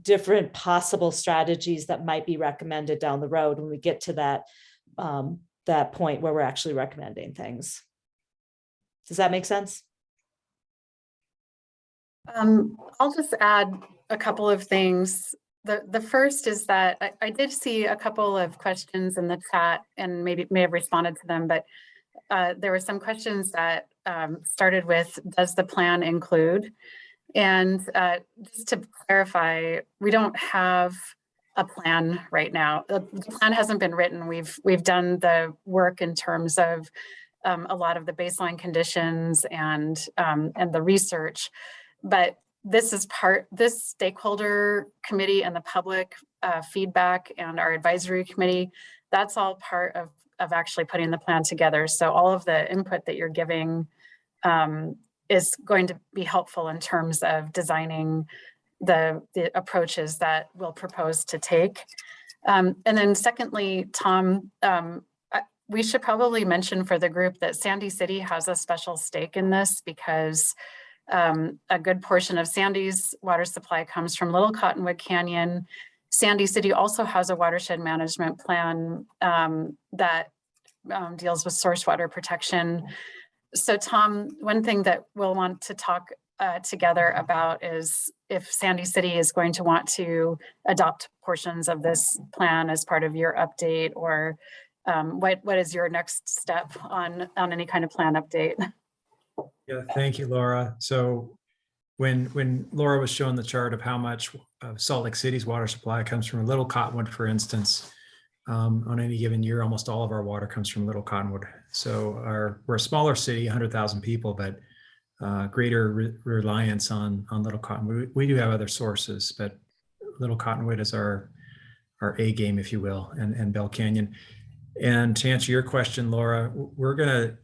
different possible strategies that might be recommended down the road when we get to that point where we're actually recommending things. Does that make sense? I'll just add a couple of things. The first is that I did see a couple of questions in the chat, and may have responded to them, but there were some questions that started with, does the plan include? And just to clarify, we don't have a plan right now. The plan hasn't been written. We've done the work in terms of a lot of the baseline conditions and the research, but this stakeholder committee and the public feedback and our advisory committee, that's all part of actually putting the plan together. So all of the input that you're giving is going to be helpful in terms of designing the approaches that we'll propose to take. And then secondly, Tom, we should probably mention for the group that Sandy City has a special stake in this because a good portion of Sandy's water supply comes from Little Cottonwood Canyon. Sandy City also has a watershed management plan that deals with source water protection. So Tom, one thing that we'll want to talk together about is if Sandy City is going to want to adopt portions of this plan as part of your update, or what is your next step on any kind of plan update? Yeah, thank you, Laura. So when Laura was showing the chart of how much of Salt Lake City's water supply comes from Little Cottonwood, for instance, on any given year, almost all of our water comes from Little Cottonwood. So we're a smaller city, 100,000 people, but greater reliance on Little Cottonwood. We do have other sources, but Little Cottonwood is our A game, if you will, and Bell Canyon. And to answer your question, Laura, we're gonna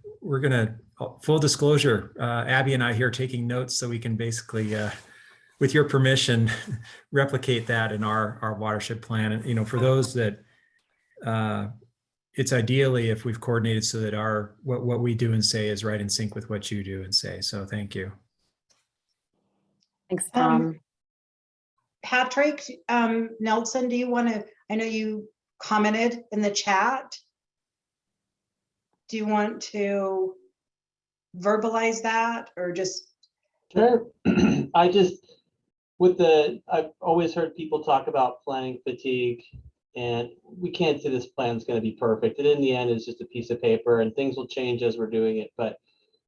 full disclosure, Abby and I here taking notes so we can basically, with your permission, replicate that in our watershed plan. And for those that it's ideally if we've coordinated so that what we do and say is right in sync with what you do and say. So thank you. Thanks, Tom. Patrick Nelson, do you want to? I know you commented in the chat. Do you want to verbalize that or just? Sure. I've always heard people talk about planning fatigue, and we can't say this plan is going to be perfect. And in the end, it's just a piece of paper and things will change as we're doing it. But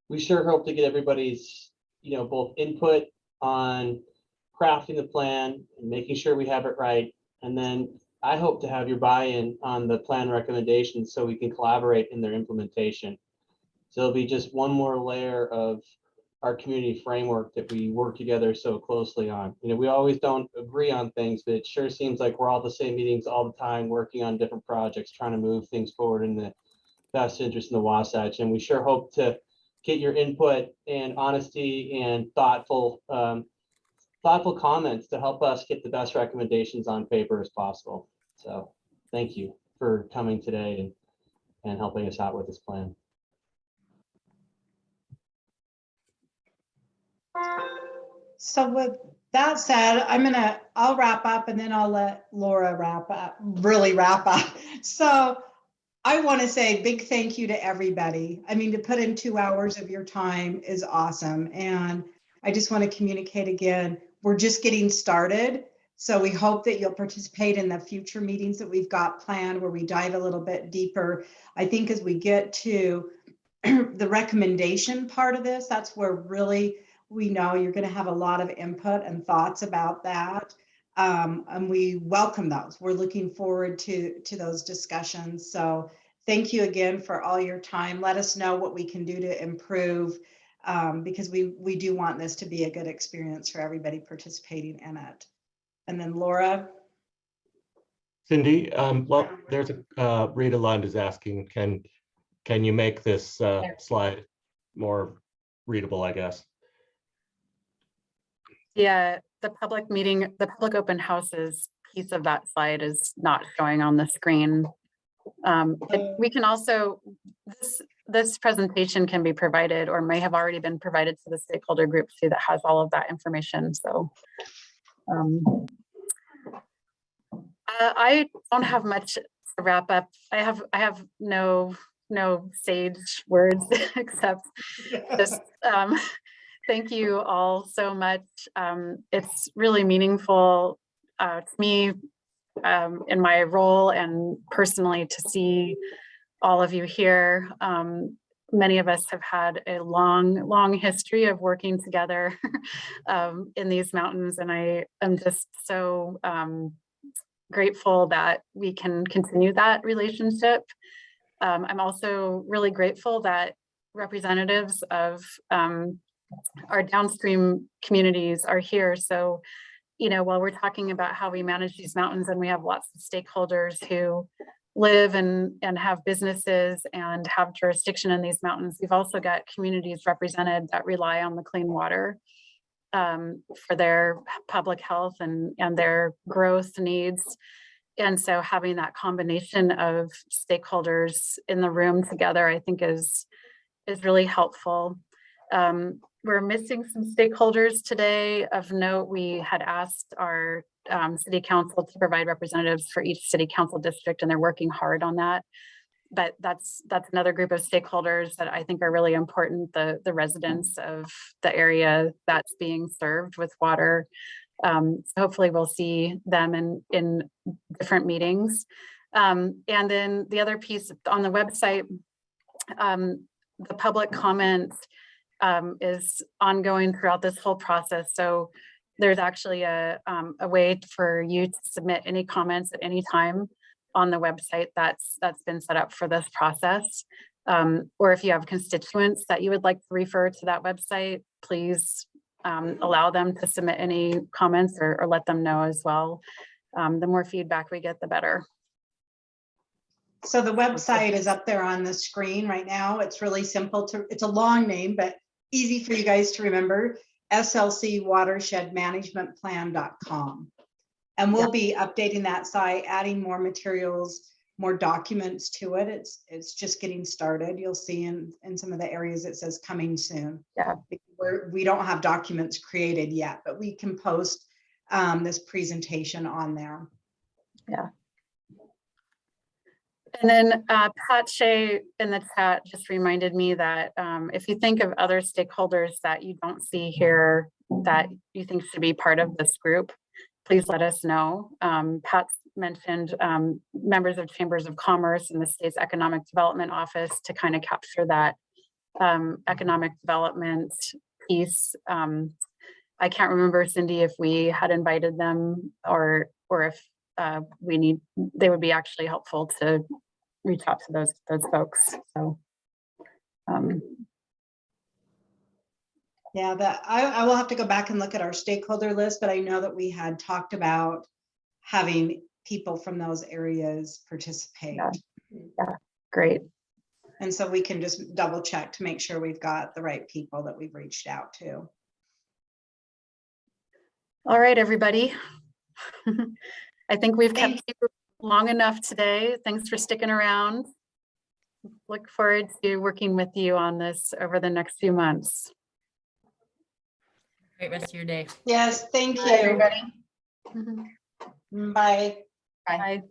we sure hope to get everybody's, both input on crafting the plan and making sure we have it right. And then I hope to have your buy-in on the plan recommendations so we can collaborate in their implementation. So it'll be just one more layer of our community framework that we work together so closely on. We always don't agree on things, but it sure seems like we're all the same meetings all the time, working on different projects, trying to move things forward in the best interest in the Wasatch. And we sure hope to get your input and honesty and thoughtful comments to help us get the best recommendations on paper as possible. So thank you for coming today and helping us out with this plan. So with that said, I'll wrap up and then I'll let Laura wrap up. So I want to say big thank you to everybody. I mean, to put in 2 hours of your time is awesome. And I just want to communicate again, we're just getting started. So we hope that you'll participate in the future meetings that we've got planned where we dive a little bit deeper. I think as we get to the recommendation part of this, that's where really we know you're going to have a lot of input and thoughts about that. And we welcome those. We're looking forward to those discussions. So thank you again for all your time. Let us know what we can do to improve because we do want this to be a good experience for everybody participating in it. And then Laura. Cindy, well, there's Rita Lund is asking, can you make this slide more readable, I guess? Yeah, the public open houses piece of that slide is not showing on the screen. But we can also, this presentation can be provided or may have already been provided to the stakeholder group too that has all of that information. So I don't have much to wrap up. I have no sage words except just thank you all so much. It's really meaningful to me in my role and personally to see all of you here. many of us have had a long history of working together in these mountains. And I am just so grateful that we can continue that relationship. I'm also really grateful that representatives of our downstream communities are here. So, you know, while we're talking about how we manage these mountains, and we have lots of stakeholders who live and have businesses and have jurisdiction in these mountains, we've also got communities represented that rely on the clean water for their public health and their growth needs. And so having that combination of stakeholders in the room together, I think is really helpful. We're missing some stakeholders today. Of note, we had asked our city council to provide representatives for each city council district, and they're working hard on that. But that's another group of stakeholders that I think are really important, the residents of the area that's being served with water. So hopefully we'll see them in different meetings. And then the other piece on the website, the public comment is ongoing throughout this whole process. So there's actually a way for you to submit any comments at any time on the website that's been set up for this process. Or if you have constituents that you would like to refer to that website, please allow them to submit any comments or let them know as well. The more feedback we get, the better. So the website is up there on the screen right now. It's really simple it's a long name, but easy for you guys to remember, slcwatershedmanagementplan.com. And we'll be updating that site, adding more materials, more documents to it. It's just getting started. You'll see in some of the areas it says coming soon. Yeah. We don't have documents created yet, but we can post this presentation on there. Yeah. And then Pat Shea in the chat just reminded me that if you think of other stakeholders that you don't see here that you think should be part of this group, please let us know. Pat mentioned members of chambers of commerce and the state's economic development office to kind of capture that economic development piece. I can't remember, Cindy, if we had invited them or if they would be actually helpful to reach out to those folks. So yeah, I will have to go back and look at our stakeholder list, but I know that we had talked about having people from those areas participate. Yeah, great. And so we can just double check to make sure we've got the right people that we've reached out to. All right, everybody. I think we've kept you long enough today. Thanks for sticking around. Look forward to working with you on this over the next few months. Great rest of your day. Yes, thank you. Bye, everybody. Bye. Bye.